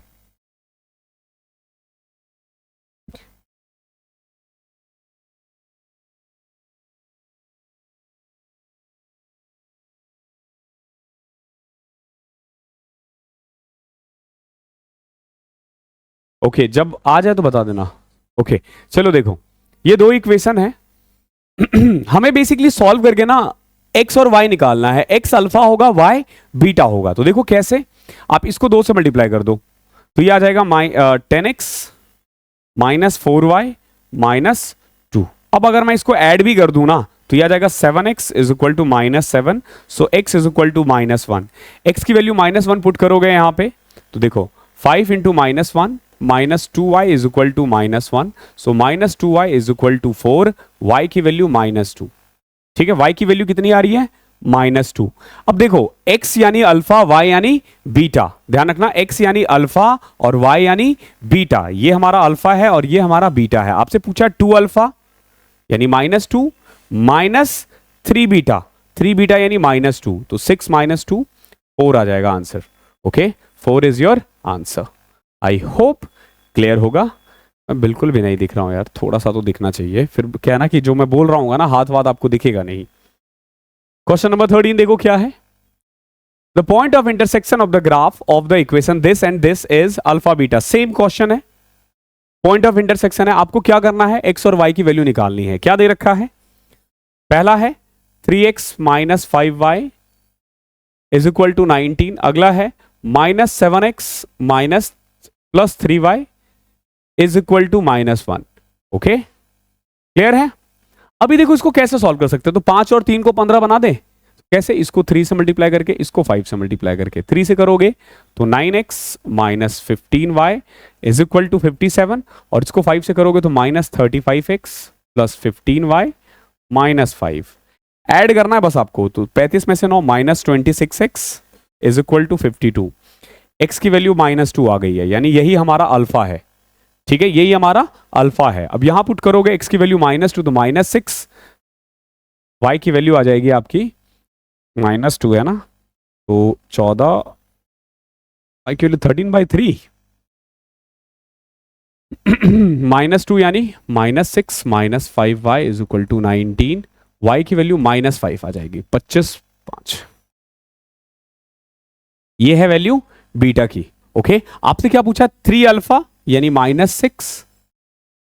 ओके, जब आ जाए तो बता देना। ओके, चलो देखो ये दो इक्वेशन है हमें बेसिकली सॉल्व करके ना एक्स और वाई निकालना है, एक्स अल्फा होगा, वाई बीटा होगा। तो देखो कैसे, आप इसको 2 से मल्टीप्लाई कर दो तो ये आ जाएगा 10x माइनस 4y माइनस 2। अब अगर मैं इसको ऐड भी कर दूं ना तो ये आ जाएगा 7x is equal to -7, so x is equal to -1। x की वैल्यू -1 पुट करोगे यहां पे तो देखो 5 into -1 minus 2y is equal to -1, so -2y is equal to 4, y की वैल्यू -2। ठीक है, y की वैल्यू कितनी आ रही है, -2। अब देखो x यानी अल्फा, y यानी बीटा, ध्यान रखना x यानी अल्फा और y यानी बीटा। ये हमारा अल्फा है और ये हमारा बीटा है। आपसे पूछा 2 अल्फा यानी -2 माइनस 3 बीटा, 3 बीटा यानी -2, तो 6 - 2 4 आ जाएगा answer. Okay, 4 is your answer. I hope clear होगा। मैं बिल्कुल भी नहीं दिख रहा हूं यार, थोड़ा सा तो दिखना चाहिए, फिर क्या ना कि जो मैं बोल रहा हूँ ना हाथ वाथ आपको दिखेगा नहीं। क्वेश्चन नंबर 13 देखो क्या है। The point of intersection of the graph of the equation this and this is alpha beta. Same question है, पॉइंट ऑफ इंटरसेक्शन है, आपको क्या करना है, एक्स और वाई की वैल्यू निकालनी है। क्या दे रखा है, पहला है 3x minus 5y is equal to 19, अगला है -7x minus plus 3y is equal to -1। Okay, clear है। अभी देखो इसको कैसे सॉल्व कर सकते हैं, तो 5 और 3 को 15 बना दे। कैसे, इसको 3 से मल्टीप्लाई करके, इसको 5 से मल्टीप्लाई करके, 3 से करोगे तो 9x minus 15y is equal to 57, और इसको 5 से करोगे तो -35x plus 15y minus 5। Add करना है बस आपको, तो 35 में से 9 -26x is equal to 52। x की वैल्यू -2 आ गई है, यानी यही हमारा अल्फा है। ठीक है, यही हमारा अल्फा है। अब यहां पुट करोगे x की वैल्यू -2 तो -6, y की वैल्यू आ जाएगी आपकी -2 है ना, तो 14, y की वैल्यू 13/3 -2 यानी -6 minus 5y is equal to 19, y की वैल्यू -5 आ जाएगी, 25/5। ये है वैल्यू बीटा की। ओके, आपसे क्या पूछा, 3 अल्फा यानी -6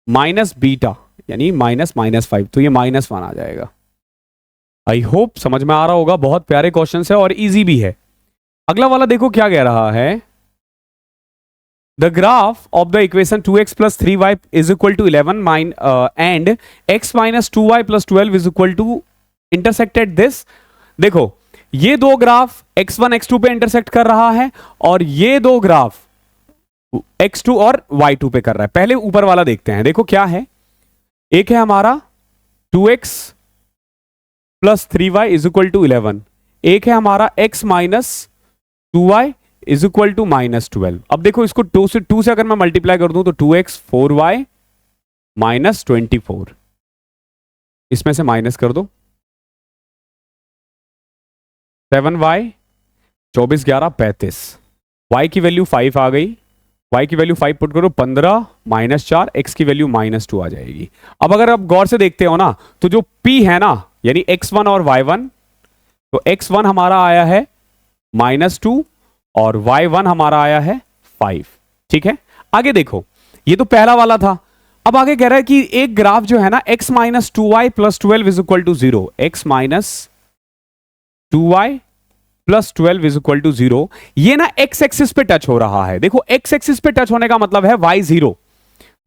माइनस बीटा यानी -5, तो ये -1 आ जाएगा। आई होप समझ में आ रहा होगा, बहुत प्यारे क्वेश्चन है और इजी भी है। अगला वाला देखो क्या कह रहा है, the graph of the equation 2x plus 3y is equal to 11 and x minus 2y plus 12 is equal to intersected this. देखो ये दो ग्राफ x1 x2 पे इंटरसेक्ट कर रहा है और ये दो ग्राफ x2 और y2 पे कर रहा है। पहले ऊपर वाला देखते हैं, देखो क्या है, एक है हमारा 2x plus 3y is equal to 11, एक है हमारा x minus 2y is equal to -12। अब देखो इसको 2 से अगर मैं मल्टीप्लाई कर दूं तो 2x 4y माइनस 24, इसमें से माइनस कर दो, 7y 24 11 35, y की वैल्यू 5 आ गई, y की वैल्यू 5 पुट करो, 15 -4, x की वैल्यू -2 आ जाएगी। अब अगर आप गौर से देखते हो ना तो जो p है ना यानी x1 और y1, तो x1 हमारा आया है -2 और y1 हमारा आया है 5। ठीक है, आगे देखो ये तो पहला वाला था। अब आगे कह रहा है कि एक ग्राफ जो है ना x minus 2y plus 12 is equal to 0, x minus 2y plus 12 is equal to 0, ये ना x एक्सिस पे टच हो रहा है। देखो x एक्सिस पे टच होने का मतलब है y0,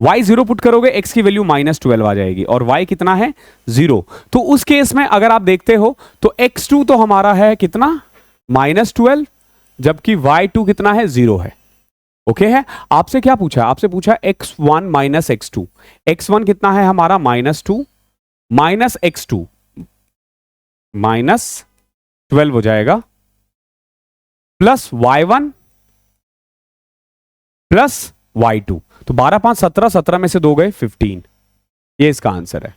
y0 पुट करोगे x की वैल्यू -12 आ जाएगी और y कितना है 0। तो उस केस में अगर आप देखते हो तो x2 तो हमारा है कितना -12, जबकि y2 कितना है 0 है। ओके है, आपसे क्या पूछा, आपसे पूछा x1 माइनस x2, x1 कितना है हमारा -2 माइनस x2 -12 हो जाएगा, प्लस y1 प्लस y2, तो 12 5 17, 17 में से 2 गए 15, ये इसका आंसर है।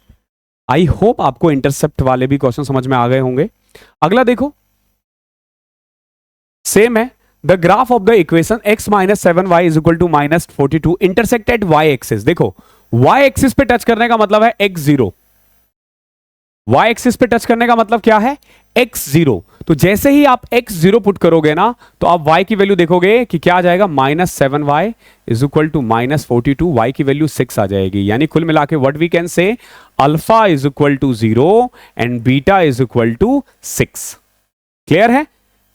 आई होप आपको इंटरसेप्ट वाले भी क्वेश्चन समझ में आ गए होंगे। अगला देखो सेम है, the graph of the equation x minus 7y is equal to -42 intersected y axis. देखो y एक्सिस पे टच करने का मतलब है x0, y एक्सिस पे टच करने का मतलब क्या है, x0। तो जैसे ही आप x0 पुट करोगे ना तो आप y की वैल्यू देखोगे कि क्या आ जाएगा, -7y is equal to -42, y की वैल्यू 6 आ जाएगी। यानी कुल मिला के what we can say, alpha is equal to 0 and beta is equal to 6। Clear है,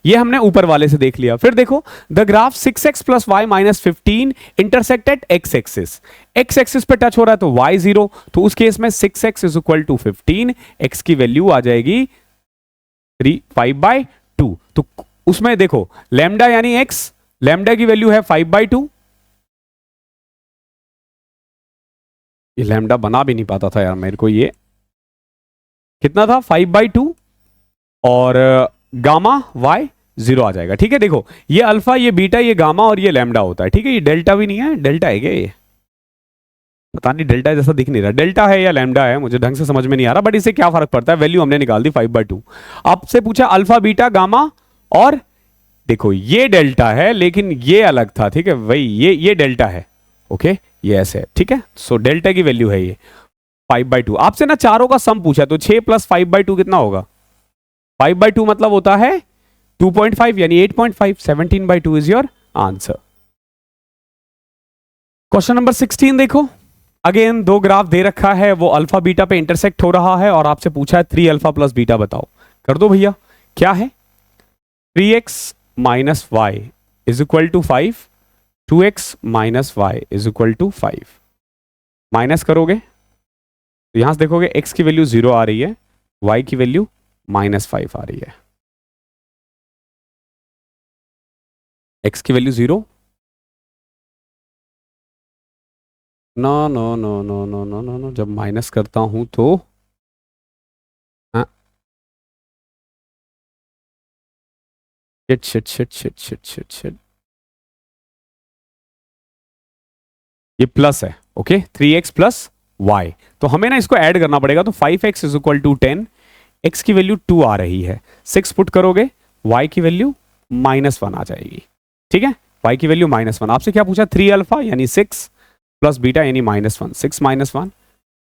ये हमने ऊपर वाले से देख लिया। फिर देखो the graph 6x plus y minus 15 intersect at x axis, x axis पे टच हो रहा है तो y 0, तो उस केस में 6x is equal to 15, x की वैल्यू आ जाएगी 5/2। तो उसमें देखो लैम्डा यानी x, लैम्डा की वैल्यू है 5/2। ये लैम्डा बना भी नहीं पाता था यार मेरे को, ये कितना था 5/2 और गामा y 0 आ जाएगा। ठीक है, देखो ये अल्फा, ये बीटा, ये गामा और ये लैम्डा होता है। ठीक है, ये डेल्टा भी नहीं है, डेल्टा है क्या ये, पता नहीं, डेल्टा जैसा दिख नहीं रहा, डेल्टा है या लैम्डा है मुझे ढंग से समझ में नहीं आ रहा, बट इससे क्या फर्क पड़ता है, वैल्यू हमने निकाल दी 5/2। आपसे पूछा अल्फा बीटा गामा, और देखो ये डेल्टा है लेकिन ये अलग था। ठीक है, वही ये डेल्टा है। ओके, ये ऐसे है। ठीक है, सो डेल्टा की वैल्यू है ये 5/2। आपसे ना चारों का सम पूछा, तो 6 प्लस 5/2 कितना होगा, 5/2 मतलब होता है 2.5 यानी 8.5, 17/2 is your answer. Question number 16 देखो, अगेन दो ग्राफ दे रखा है, वो अल्फा बीटा पे इंटरसेक्ट हो रहा है और आपसे पूछा है 3 अल्फा प्लस बीटा बताओ। कर दो भैया, क्या है 3x minus Y is equal to 5, 2x minus Y is equal to 5। Minus करोगे तो यहां से देखोगे x की वैल्यू 0 आ रही है, y की वैल्यू -5 आ रही है। x की value 0, no no no no no no no no, जब माइनस करता हूं तो shit shit shit shit shit shit shit, ये प्लस है। ओके, 3x प्लस वाई, तो हमें ना इसको ऐड करना पड़ेगा। तो 5x is equal to 10, x की वैल्यू 2 आ रही है, 6 पुट करोगे y की वैल्यू -1 आ जाएगी। ठीक है, y की वैल्यू -1। आपसे क्या पूछा, 3 अल्फा यानी 6 प्लस बीटा यानी -1, 6 -1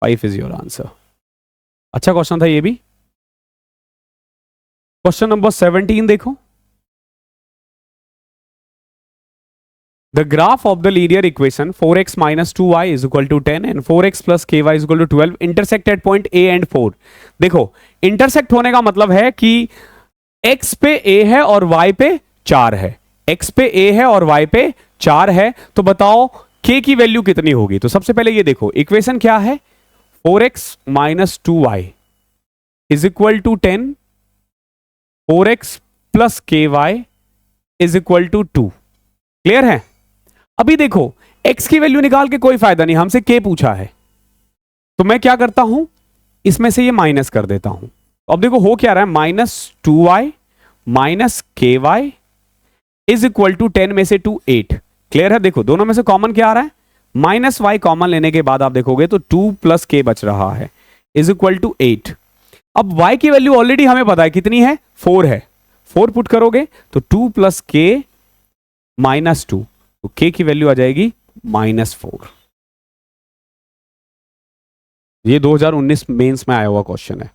5 इज योर आंसर। अच्छा क्वेश्चन था ये भी। क्वेश्चन नंबर 17 देखो, the graph of the linear equation 4x minus 2y is equal to 10 and 4x plus ky is equal to 12 intersect at point a and 4। देखो intersect होने का मतलब है कि x पे a है और y पे 4 है, x पे a है और y पे 4 है, तो बताओ k की वैल्यू कितनी होगी। तो सबसे पहले ये देखो इक्वेशन क्या है, 4x minus 2y is equal to 10, 4x plus ky is equal to 2। Clear है। अभी देखो x की वैल्यू निकाल के कोई फायदा नहीं, हमसे k पूछा है, तो मैं क्या करता हूं, इसमें से ये माइनस कर देता हूं। तो अब देखो हो क्या रहा है, -2y minus ky is equal to 10 में से 2 8। क्लियर है, देखो दोनों में से कॉमन क्या आ रहा है, -y कॉमन लेने के बाद आप देखोगे तो 2 प्लस k बच रहा है इज इक्वल टू 8। अब y की वैल्यू ऑलरेडी हमें पता है कितनी है, 4 है, 4 पुट करोगे तो 2 प्लस k -2, तो k की वैल्यू आ जाएगी -4। ये 2019 मेंस में आया हुआ क्वेश्चन है।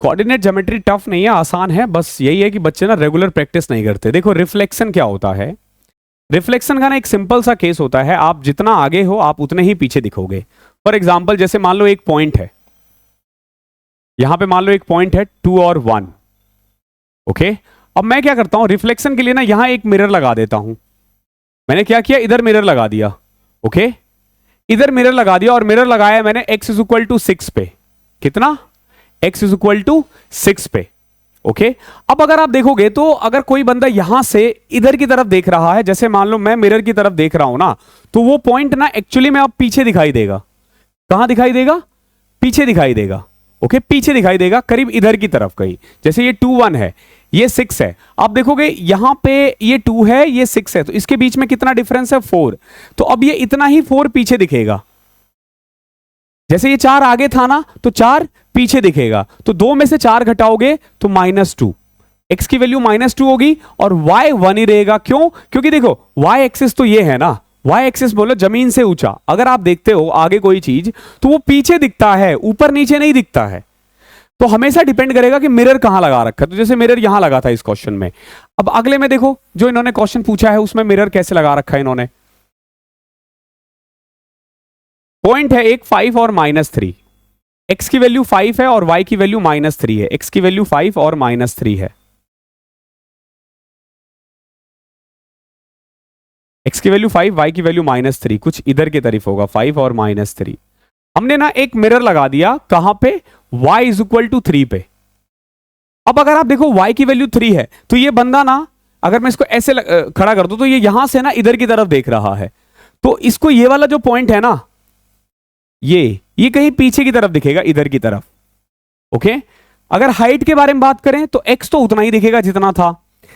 कोऑर्डिनेट ज्योमेट्री टफ नहीं है, आसान है, बस यही है कि बच्चे ना रेगुलर प्रैक्टिस नहीं करते। देखो रिफ्लेक्शन क्या होता है, रिफ्लेक्शन का ना एक सिंपल सा केस होता है, आप जितना आगे हो आप उतने ही पीछे दिखोगे। फॉर एग्जांपल जैसे मान लो एक पॉइंट है, यहां पे मान लो एक पॉइंट है 2 और 1। ओके, अब मैं क्या करता हूं रिफ्लेक्शन के लिए ना यहां एक मिरर लगा देता हूं। मैंने क्या किया, इधर मिरर लगा दिया। ओके, इधर मिरर लगा दिया और मिरर लगाया मैंने x इज इक्वल टू 6 पे, कितना, x इज इक्वल टू 6 पे। ओके, अब अगर आप देखोगे तो अगर कोई बंदा यहां से इधर की तरफ देख रहा है, जैसे मान लो मैं मिरर की तरफ देख रहा हूं ना, तो वो पॉइंट ना एक्चुअली में आप पीछे दिखाई देगा। कहां दिखाई देगा, पीछे दिखाई देगा। ओके, पीछे दिखाई देगा, करीब इधर की तरफ कहीं। जैसे ये 2 1 है, ये 6 है, आप देखोगे यहां पे ये 2 है, ये 6 है, तो इसके बीच में कितना डिफरेंस है, 4। तो अब ये इतना ही 4 पीछे दिखेगा। जैसे ये 4 आगे था ना, तो 4 पीछे दिखेगा, तो 2 में से 4 घटाओगे तो -2, x की वैल्यू -2 होगी और y 1 ही रहेगा। क्यों, क्योंकि देखो y एक्सिस तो ये है ना, वाई एक्सिस बोलो जमीन से ऊंचा। अगर आप देखते हो आगे कोई चीज तो वो पीछे दिखता है, ऊपर नीचे नहीं दिखता है। तो हमेशा डिपेंड करेगा कि मिरर कहां लगा रखा है। तो जैसे मिरर यहां लगा था इस क्वेश्चन में। अब अगले में देखो जो इन्होंने क्वेश्चन पूछा है उसमें मिरर कैसे लगा रखा है इन्होंने। पॉइंट है एक 5 और -3। एक्स की वैल्यू 5 है और वाई की वैल्यू -3 है। एक्स की वैल्यू 5 और -3 है। एक्स की वैल्यू 5, वाई की वैल्यू -3, कुछ इधर की तरफ होगा 5 और -3। हमने ना एक मिरर लगा दिया कहां पे, y इज इक्वल टू 3 पे। अब अगर आप देखो y की वैल्यू 3 है तो ये बंदा ना, अगर मैं इसको ऐसे खड़ा कर दूं तो ये यहां से ना इधर की तरफ देख रहा है। तो इसको ये वाला जो पॉइंट है ना, ये कहीं पीछे की तरफ दिखेगा, इधर की तरफ। ओके, अगर हाइट के बारे में बात करें तो x तो उतना ही दिखेगा जितना था।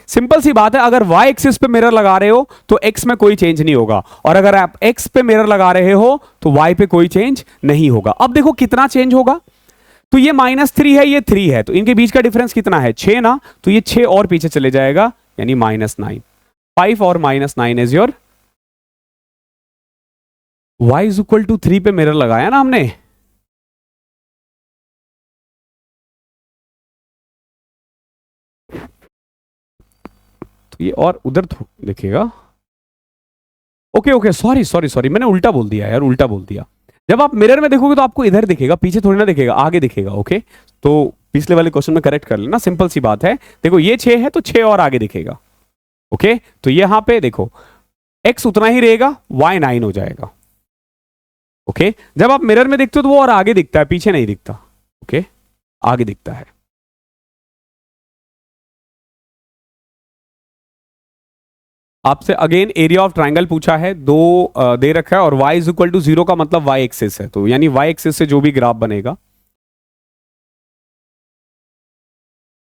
सिंपल सी बात है, अगर y एक्सिस पे मिरर लगा रहे हो तो x में कोई चेंज नहीं होगा, और अगर आप x पे मिरर लगा रहे हो तो y पे कोई चेंज नहीं होगा। अब देखो कितना चेंज होगा, तो ये -3 है, ये 3 है, तो इनके बीच का डिफरेंस कितना है, 6 ना, तो ये 6 और पीछे चले जाएगा, यानी -9। 5 और -9 is your y is equal to 3 पे मिरर लगाया ना हमने। तो ये और उधर दिखेगा। Okay okay, sorry sorry sorry, मैंने उल्टा बोल दिया यार, उल्टा बोल दिया। जब आप मिरर में देखोगे तो आपको इधर दिखेगा, पीछे थोड़ी ना दिखेगा, आगे दिखेगा। ओके, तो पिछले वाले क्वेश्चन में करेक्ट कर लेना, सिंपल सी बात है। देखो ये 6 है तो 6 और आगे दिखेगा। ओके, तो यहां पे देखो x उतना ही रहेगा, y 9 हो जाएगा। ओके, जब आप मिरर में देखते हो तो वो और आगे दिखता है, पीछे नहीं दिखता। ओके, आगे दिखता है। आपसे अगेन एरिया ऑफ ट्राइंगल पूछा है, दो दे रखा है, और y इज इक्वल टू 0 का मतलब y एक्सिस है, तो यानी y एक्सिस से जो भी ग्राफ बनेगा,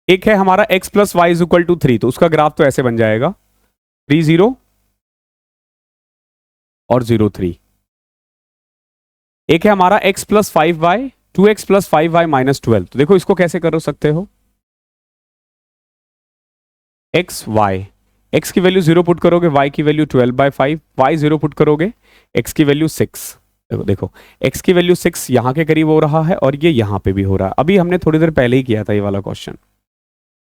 एक है हमारा x plus y is equal to 3, तो उसका ग्राफ तो ऐसे बन जाएगा 3 0 और 0 3। एक है हमारा x plus 5y, 2x plus 5y minus 12। तो देखो इसको कैसे कर सकते हो, x y, x की वैल्यू 0 पुट करोगे, y की वैल्यू 12/5, y 0 पुट करोगे, x की वैल्यू 6। देखो देखो x की वैल्यू 6 यहां के करीब हो रहा है, और ये यहां पे भी हो रहा है। अभी हमने थोड़ी देर पहले ही किया था ये वाला क्वेश्चन,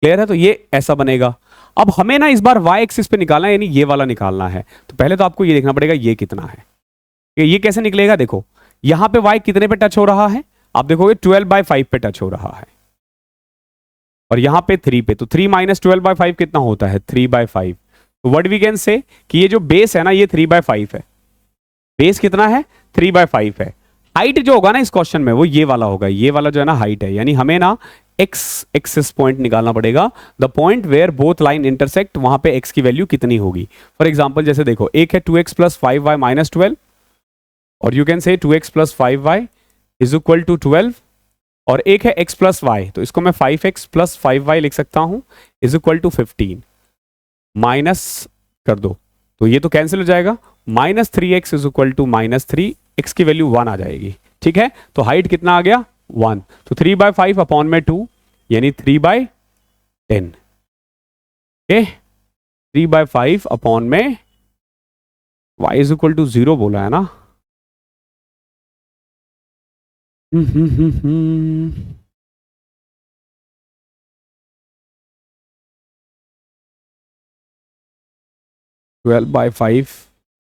क्लियर है। तो ये ऐसा बनेगा। अब हमें ना इस बार y एक्सिस पे निकालना है, यानी ये वाला निकालना है। तो पहले तो आपको ये देखना पड़ेगा ये कितना है। ये कैसे निकलेगा, देखो यहां पे y कितने पे टच हो रहा है, आप देखोगे 12/5 पे टच हो रहा है, और यहां पे 3 पे, तो 3 माइनस 12/5 कितना होता है, 3/5। तो व्हाट वी कैन से कि ये जो बेस है ना ये 3/5 है। बेस कितना है, 3/5 है। हाइट जो होगा ना इस क्वेश्चन में वो ये वाला होगा, ये वाला जो है ना हाइट है, यानी हमें ना x एक्सिस पॉइंट निकालना पड़ेगा, the point where both line intersect, वहां पे x की वैल्यू कितनी होगी। फॉर एग्जांपल जैसे देखो एक है 2x प्लस 5y माइनस 12, और you can say 2x plus 5y is equal to 12, और एक है x प्लस वाई, तो इसको मैं 5x प्लस 5y लिख सकता हूं इज इक्वल टू 15। माइनस कर दो तो ये तो कैंसिल हो जाएगा, -3x is equal to -3, x की वैल्यू 1 आ जाएगी। ठीक है, तो हाइट कितना आ गया 1, तो 3/5 अपॉन में 2 यानी 3/10। ओके, 3/5 अपॉन में y इज इक्वल टू 0 बोला है ना। 12/5,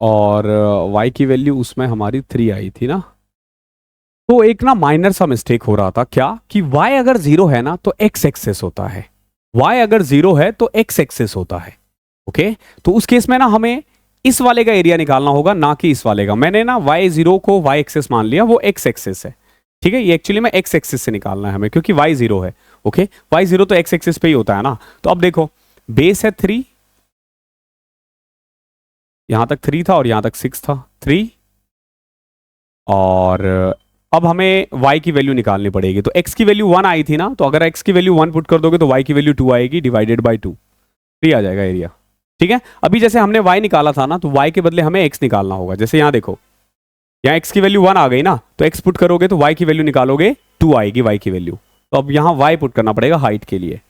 और y की वैल्यू उसमें हमारी 3 आई थी ना। तो एक ना माइनर सा मिस्टेक हो रहा था, क्या कि y अगर 0 है ना तो x एक्सेस होता है, y अगर 0 है तो x एक्सेस होता है। ओके, तो उस केस में ना हमें इस वाले का एरिया निकालना होगा, ना कि इस वाले का। मैंने ना y0 को y एक्सेस मान लिया, वो x एक्सेस है। ठीक है, ये एक्चुअली में x एक्सेस से निकालना है हमें, क्योंकि y 0 है। ओके, y 0 तो x एक्सेस पे ही होता है ना। तो अब देखो बेस है 3, यहां तक 3 था और यहां तक 6 था, 3, और अब हमें y की वैल्यू निकालनी पड़ेगी। तो x की वैल्यू 1 आई थी ना, तो अगर x की वैल्यू 1 पुट कर दोगे तो y की वैल्यू 2 आएगी, डिवाइडेड बाई 2, 3 आ जाएगा एरिया। ठीक है, अभी जैसे हमने y निकाला था ना, तो y के बदले हमें x निकालना होगा। जैसे यहां देखो, यहाँ x की वैल्यू 1 आ गई ना, तो x पुट करोगे तो y की वैल्यू निकालोगे 2 आएगी y की वैल्यू। तो अब यहाँ y पुट करना पड़ेगा हाइट के लिए।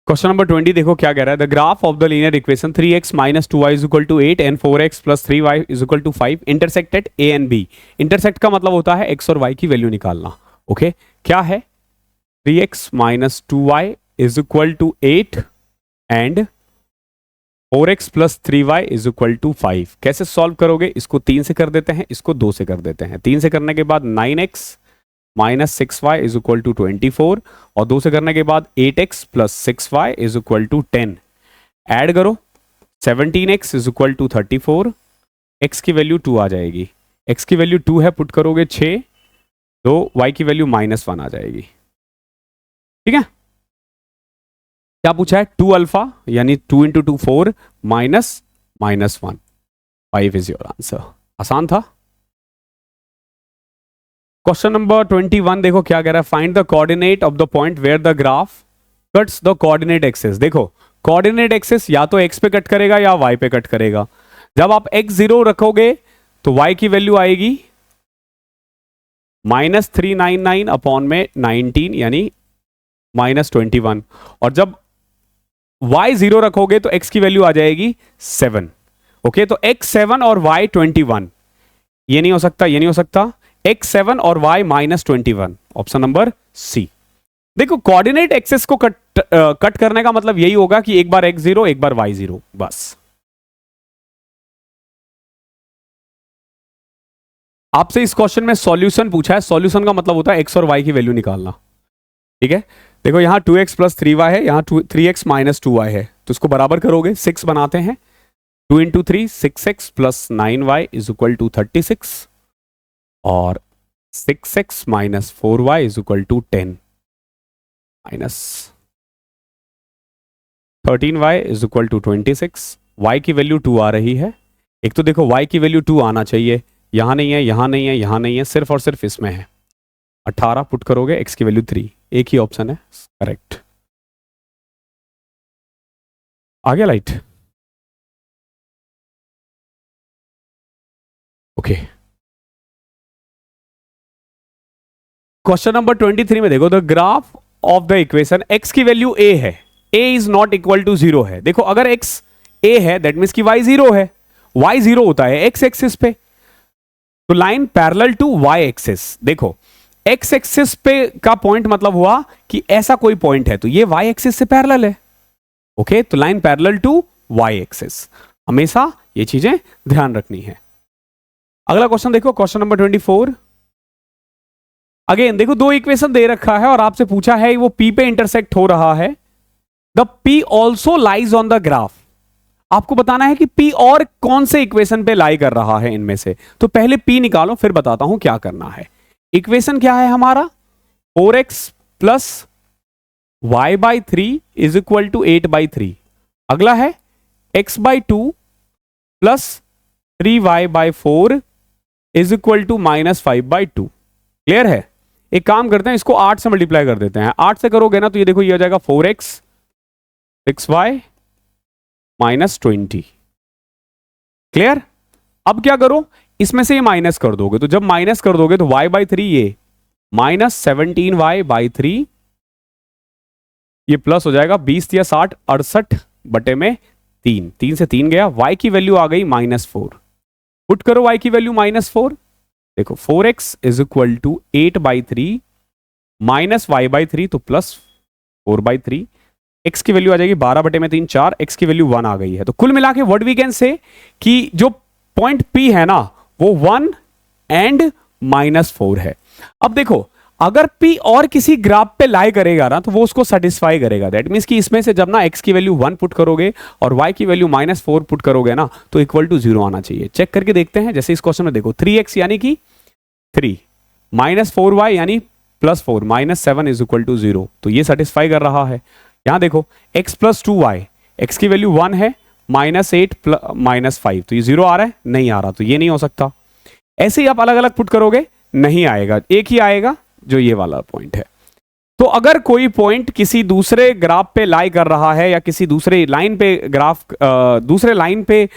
क्वेश्चन नंबर 20 देखो क्या कह रहा है, the graph of the linear equation 3x minus 2y is equal to 8 and 4x plus 3y is equal to 5 intersect at a and b। Intersect का मतलब होता है x और y की वैल्यू निकालना। ओके क्या है, 3x minus 2y is equal to 8 and 4x plus 3y is equal to 5। कैसे सॉल्व करोगे, इसको 3 से कर देते हैं, इसको 2 से कर देते हैं। 3 से करने के बाद 9x minus 6y is equal to 24 और 2 से करने के बाद 8x plus 6y is equal to 10। Add करो, 17x is equal to 34, x की वैल्यू 2 आ जाएगी, x की वैल्यू 2 है, पुट करोगे 6, तो y की वैल्यू -1 आ जाएगी। ठीक है, क्या पूछा है, 2 अल्फा यानी 2 into 2 4 minus -1, 5 is your answer. आसान था। क्वेश्चन नंबर 21 देखो क्या कह रहा है, find the coordinate of the point where the graph cuts the coordinate axis. देखो कोऑर्डिनेट एक्सिस या तो x पे कट करेगा या y पे कट करेगा। जब आप x0 रखोगे तो y की वैल्यू आएगी -399 अपॉन में 19 यानी -21, और जब y0 रखोगे तो x की वैल्यू आ जाएगी 7। ओके तो x7 और y 21, ये नहीं हो सकता, ये नहीं हो सकता, x7 और y -21, ऑप्शन नंबर सी। देखो कोऑर्डिनेट एक्सिस को कट करने का मतलब यही होगा कि एक बार x0 एक बार y0, बस। आपसे इस क्वेश्चन में सॉल्यूशन पूछा है, सॉल्यूशन का मतलब होता है x और y की वैल्यू निकालना। ठीक है, देखो यहां 2x प्लस 3y है, यहां 3x माइनस 2y है, तो इसको बराबर करोगे, 6 बनाते हैं, 2 into 3 6x plus 9y is equal to 36 और 6x minus 4y is equal to 10 minus 13y is equal to 26। y की वैल्यू 2 आ रही है। एक तो देखो y की वैल्यू 2 आना चाहिए, यहां नहीं है, यहां नहीं है, यहां नहीं है, सिर्फ और सिर्फ इसमें है। 18 पुट करोगे, x की वैल्यू 3, एक ही ऑप्शन है करेक्ट। आ गया लाइट। ओके क्वेश्चन नंबर 23 में देखो, the graph of the equation x की वैल्यू a है, a is not equal to 0 है। देखो अगर x a है दैट मीन्स कि y 0 है, y 0 होता है x एक्सिस पे, तो line parallel to y axis. देखो x एक्सिस पे का पॉइंट मतलब हुआ कि ऐसा कोई पॉइंट है तो ये y एक्सिस से पैरेलल है। ओके तो line parallel to y axis, हमेशा ये चीजें ध्यान रखनी है। अगला क्वेश्चन देखो, क्वेश्चन नंबर 24। अगेन देखो दो इक्वेशन दे रखा है और आपसे पूछा है वो P पे इंटरसेक्ट हो रहा है। The P also lies on the graph. आपको बताना है कि P और कौन से इक्वेशन पे लाई कर रहा है इनमें से। तो पहले P निकालो फिर बताता हूं क्या करना है। इक्वेशन क्या है हमारा, 4x plus y by 3 is equal to 8/3। अगला है x by 2 plus 3y by 4 is equal to -5/2। Clear है। एक काम करते हैं, इसको 8 से मल्टीप्लाई कर देते हैं। 8 से करोगे ना तो ये देखो ये हो जाएगा 4x 6y -20। क्लियर। अब क्या करो, इसमें से ये माइनस कर दोगे, तो जब माइनस कर दोगे तो y बाई 3 ये -17y बाई 3, ये प्लस हो जाएगा 20 या 60 68/3। 3 से 3 गया, y की वैल्यू आ गई -4। पुट करो y की वैल्यू -4। देखो 4x is equal to 8/3 minus y by 3 तो प्लस 4/3। x की वैल्यू आ जाएगी 12/3 4, x की वैल्यू 1 आ गई है। तो कुल मिला के व्हाट वी कैन से कि जो पॉइंट P है ना वो 1 एंड -4 है। अब देखो अगर P और किसी ग्राफ पे लाई करेगा ना तो वो उसको सेटिस्फाई करेगा। दैट मीन्स कि इसमें से जब ना x की वैल्यू 1 पुट करोगे और y की वैल्यू -4 पुट करोगे ना तो इक्वल टू 0 आना चाहिए। चेक करके देखते हैं। जैसे इस क्वेश्चन में देखो 3x यानी कि 3 -4y यानी +4 -7 इज इक्वल टू 0, तो ये सेटिस्फाई कर रहा है। यहां देखो x प्लस 2y, x की वैल्यू 1 है, -8 -5, तो ये 0 आ रहा है, नहीं आ रहा, तो ये नहीं हो सकता। ऐसे ही आप अलग अलग पुट करोगे नहीं आएगा, एक ही आएगा जो ये वाला पॉइंट है। तो अगर कोई पॉइंट किसी दूसरे ग्राफ पे लाई कर रहा है या किसी दूसरे लाइन पे दूसरे लाइन पे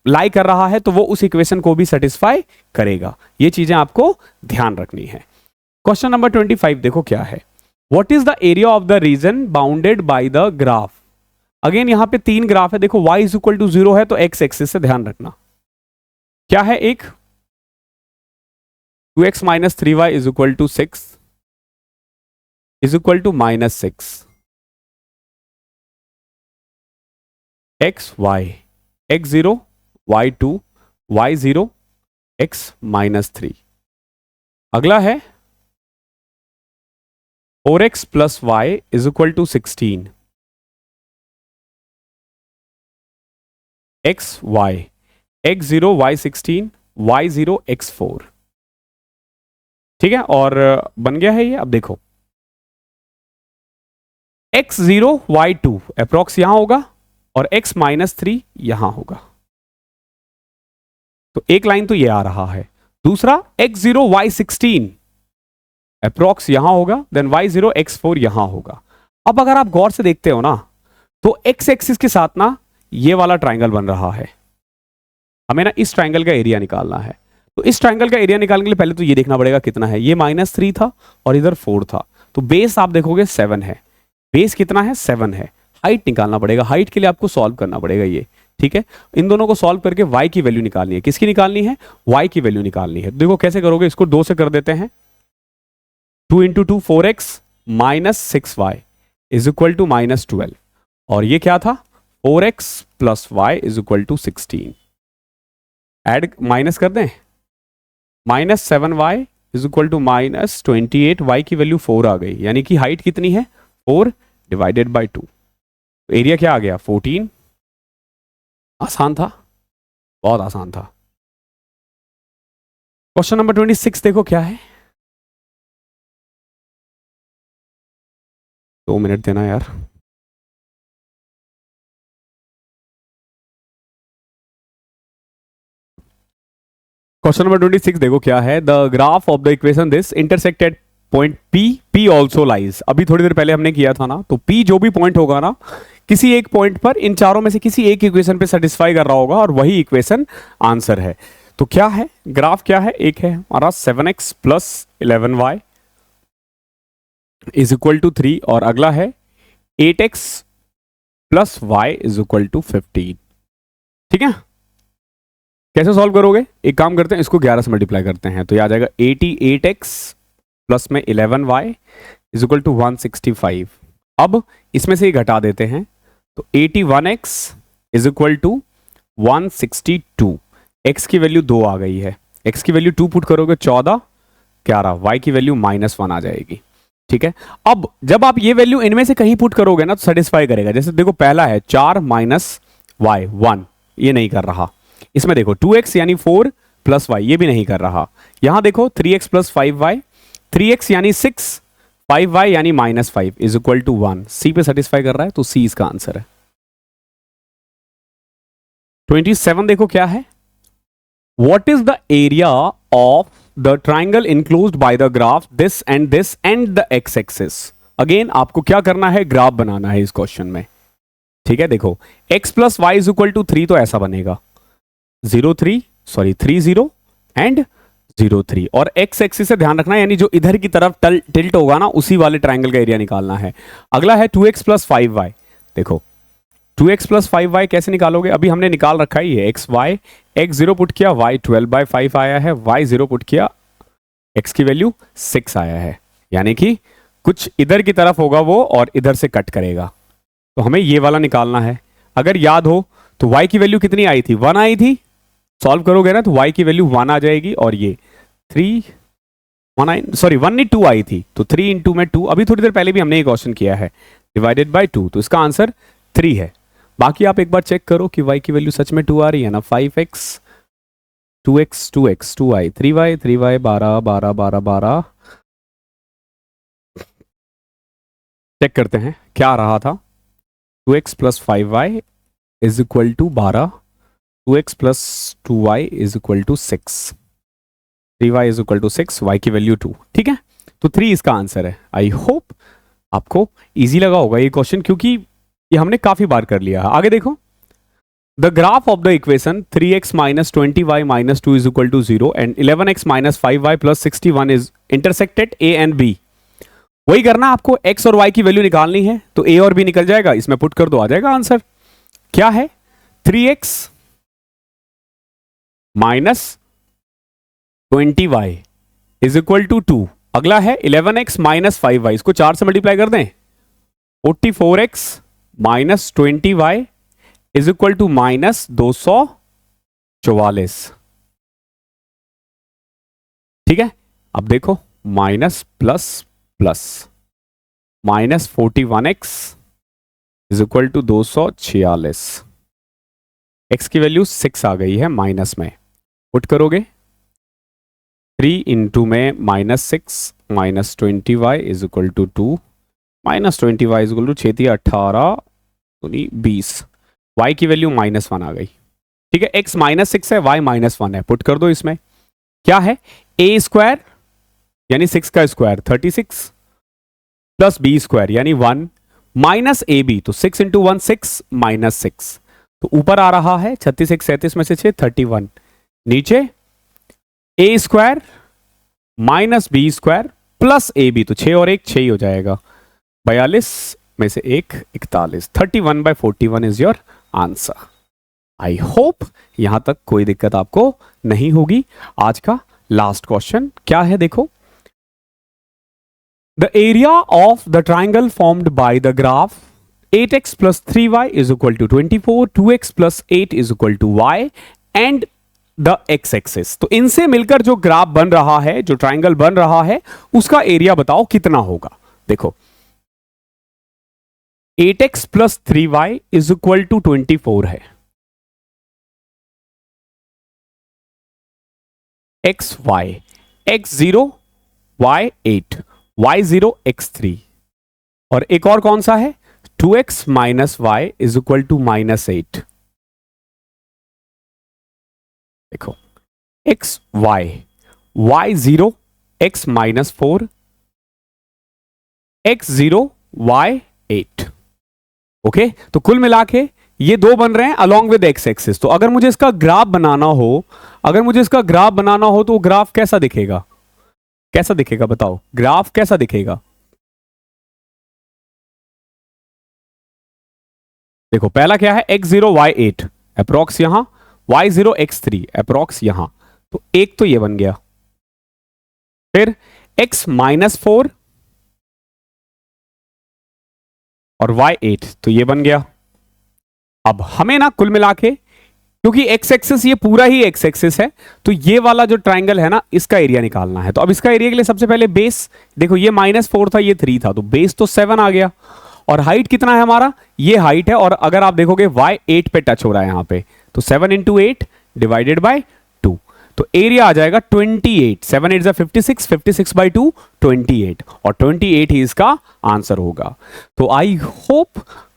लाई कर रहा है तो वो उस इक्वेशन को भी सेटिस्फाई करेगा। ये चीजें आपको ध्यान रखनी है। क्वेश्चन नंबर 25 देखो क्या है। What is the area of the region bounded by the graph. Again यहां पे 3 ग्राफ है, देखो y इज इक्वल टू 0 है तो x एक्सिस से ध्यान रखना क्या है, एक 2x minus 3y is equal to 6 is equal to minus 6 x y x0 y2 y0 x minus 3। अगला है 4x plus y is equal to 16 x y x0 y16 y0 x4। ठीक है, और बन गया है ये। अब देखो x0 y2 अप्रोक्स यहां होगा और x माइनस 3 यहां होगा, तो एक लाइन तो ये आ रहा है। दूसरा x0 y16 अप्रोक्स यहां होगा, देन y0 x4 यहां होगा। अब अगर आप गौर से देखते हो ना तो x एक्सिस के साथ ना ये वाला ट्राइंगल बन रहा है, हमें ना इस ट्राइंगल का एरिया निकालना है। तो इस ट्राइंगल का एरिया निकालने के लिए पहले तो ये देखना पड़ेगा कितना है, ये -3 था और इधर 4 था, तो बेस आप देखोगे 7 है। बेस कितना है, 7 है। हाइट निकालना पड़ेगा, हाइट के लिए आपको सॉल्व करना पड़ेगा ये, ठीक है। इन दोनों को सॉल्व करके y की वैल्यू निकालनी है। किसकी निकालनी है, y की वैल्यू निकालनी है। देखो कैसे करोगे, इसको 2 से कर देते हैं, 2 into 2 4x minus 6y is equal to minus 12, और ये क्या था 4x plus y is equal to 16। Add minus कर दें, minus 7y is equal to minus 28, y की वैल्यू 4 आ गई, यानी कि हाइट कितनी है 4 डिवाइडेड बाई 2। एरिया क्या आ गया 14। आसान था, बहुत आसान था। क्वेश्चन नंबर 26 देखो क्या है, 2 मिनट देना यार। क्वेश्चन नंबर 26 देखो क्या है, the graph of the equation this intersect at point P, P also lies. अभी थोड़ी देर पहले हमने किया था ना, तो P जो भी पॉइंट होगा ना किसी एक पॉइंट पर, इन चारों में से किसी एक इक्वेशन पे सेटिस्फाई कर रहा होगा और वही इक्वेशन आंसर है। तो क्या है ग्राफ, क्या है, एक है हमारा 7x plus 11y is equal to 3 और अगला है 8x plus y is equal to 15। ठीक है, कैसे सॉल्व करोगे, एक काम करते हैं, इसको 11 से मल्टीप्लाई करते हैं तो ये आ जाएगा 88x प्लस में 11y इज इक्वल टू 165। अब इसमें से ये घटा देते हैं तो 81x is equal to 162। x की वैल्यू 2 आ गई है, x की वैल्यू 2 पुट करोगे 14 11, y की वैल्यू -1 आ जाएगी। ठीक है, अब जब आप ये वैल्यू इनमें से कहीं पुट करोगे ना तो सेटिस्फाई करेगा। जैसे देखो पहला है 4 माइनस वाई 1, ये नहीं कर रहा। इसमें देखो 2x यानी 4 प्लस y, ये भी नहीं कर रहा। यहां देखो 3x प्लस 5y, 3x यानी 6, 5y यानी -5 इज इक्वल टू 1। सी पे सेटिस्फाई कर रहा है तो सी इसका आंसर है। 27 देखो क्या है, what is the area of the triangle enclosed by the graph this and the x axis. Again आपको क्या करना है, ग्राफ बनाना है इस क्वेश्चन में। ठीक है, देखो x plus y is equal to 3 तो ऐसा बनेगा 30 एंड 03, और x एक्सिस से ध्यान रखना, यानी जो इधर की तरफ टिल्ट होगा ना उसी वाले ट्राइंगल का एरिया निकालना है। अगला है 2x प्लस 5y। देखो 2x प्लस 5y कैसे निकालोगे, अभी हमने निकाल रखा ही है x y, x 0 पुट किया y 12/5 आया है, y 0 पुट किया x की वैल्यू 6 आया है, यानी कि कुछ इधर की तरफ होगा वो और इधर से कट करेगा, तो हमें ये वाला निकालना है। अगर याद हो तो y की वैल्यू कितनी आई थी, 1 आई थी। सॉल्व करोगे ना तो y की वैल्यू 1 आ जाएगी, और ये 1 नहीं 2 आई थी, तो 3 इंटू में 2, अभी थोड़ी देर पहले भी हमने ये क्वेश्चन किया है, डिवाइडेड बाय 2, तो इसका आंसर 3 है। बाकी आप एक बार चेक करो कि y की वैल्यू सच में 2 आ रही है ना, 5x 2x 2x 2y 3y 3y 12 12 12 12। Check करते हैं क्या आ रहा था, 2x plus 5y is equal to 12, 2x plus 2y is equal to 6, 3y is equal to 6, y की वैल्यू 2। ठीक है, तो 3 इसका आंसर है। आई होप आपको इजी लगा होगा ये क्वेश्चन, क्योंकि ये हमने काफी बार कर लिया है। आगे देखो, the graph of the equation 3x minus 20y minus 2 is equal to 0 and 11x minus 5y plus 61 is intersected a and b। वही करना आपको, x और y की वैल्यू निकालनी है, तो a और b निकल जाएगा, इसमें पुट कर दो, आ जाएगा आंसर। क्या है? 3x minus 20y is equal to 2। अगला है 11x माइनस 5y, इसको 4 से मल्टीप्लाई कर दें, 44x minus 20y is equal to minus 244। ठीक है, अब देखो minus plus plus, minus 41x is equal to 246। x की वैल्यू 6 आ गई है माइनस में, पुट करोगे 3 इंटू में minus 6 minus 20y is equal to 2, minus 20y is equal to 6 18 20, y की वैल्यू -1 आ गई। ठीक है, x -6 है, y -1 है, पुट कर दो इसमें। क्या है? a स्क्वायर यानी 6 का स्क्वायर 36 प्लस b स्क्वायर यानी 1 माइनस ए बी, तो 6 इंटू 1 6 माइनस 6, तो ऊपर आ रहा है 36 37 में से 6 31, नीचे a square minus B square plus A B, तो 6 और 1 6 ही हो जाएगा, 42 में से 1 41, 31/41 is your answer. I hope यहां तक कोई दिक्कत आपको नहीं होगी। आज का लास्ट क्वेश्चन क्या है, देखो, the area of the triangle formed by the graph 8x plus 3y is equal to 24, 2x plus 8 is equal to y and the x axis. तो इनसे मिलकर जो ग्राफ बन रहा है, जो ट्राइंगल बन रहा है, उसका एरिया बताओ कितना होगा। देखो 8x plus 3y is equal to 24 है, x y, x 0 y 8, y 0 x 3, और एक और कौन सा है 2x minus Y is equal to -8। देखो x y, y 0 x -4, x 0 y 8। Okay, तो कुल मिला के ये दो बन रहे हैं अलोंग विद x एक्सिस। तो अगर मुझे इसका ग्राफ बनाना हो, तो ग्राफ कैसा दिखेगा? कैसा दिखेगा बताओ, ग्राफ कैसा दिखेगा? देखो पहला क्या है, x 0 y 8 अप्रोक्स यहां, y 0 x 3 अप्रोक्स यहां, तो एक तो ये बन गया, फिर x -4 और y 8, तो ये बन गया। अब हमें ना कुल मिला के, क्योंकि x एक्सिस ये पूरा ही x एक्सिस है, तो ये वाला जो ट्राइंगल है ना, इसका एरिया निकालना है। तो अब इसका एरिया के लिए सबसे पहले बेस, देखो ये -4 था, ये 3 था, तो बेस तो 7 आ गया, और हाइट कितना है हमारा, ये हाइट है, और अगर आप देखोगे y 8 पे टच हो रहा है यहां पे, तो 7 इंटू 8 डिवाइडेड बाय 2, तो एरिया आ जाएगा 28, 7 8 56, 56/2 28, और 28 ही इसका आंसर होगा। तो आई होप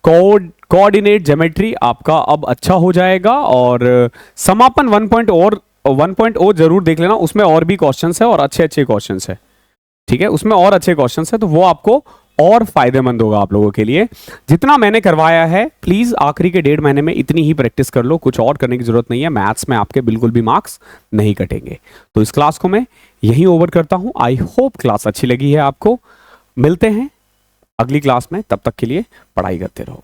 कोऑर्डिनेट ज्योमेट्री आपका अब अच्छा हो जाएगा, और समापन 1.0 जरूर देख लेना, उसमें और भी क्वेश्चंस है और अच्छे क्वेश्चंस है। ठीक है, उसमें और अच्छे क्वेश्चंस है, तो वो आपको और फायदेमंद होगा आप लोगों के लिए। जितना मैंने करवाया है, प्लीज आखिरी के 1.5 महीने में इतनी ही प्रैक्टिस कर लो, कुछ और करने की जरूरत नहीं है। मैथ्स में आपके बिल्कुल भी मार्क्स नहीं कटेंगे। तो इस क्लास को मैं यहीं ओवर करता हूं। आई होप क्लास अच्छी लगी है आपको। मिलते हैं अगली क्लास में, तब तक के लिए पढ़ाई करते रहो।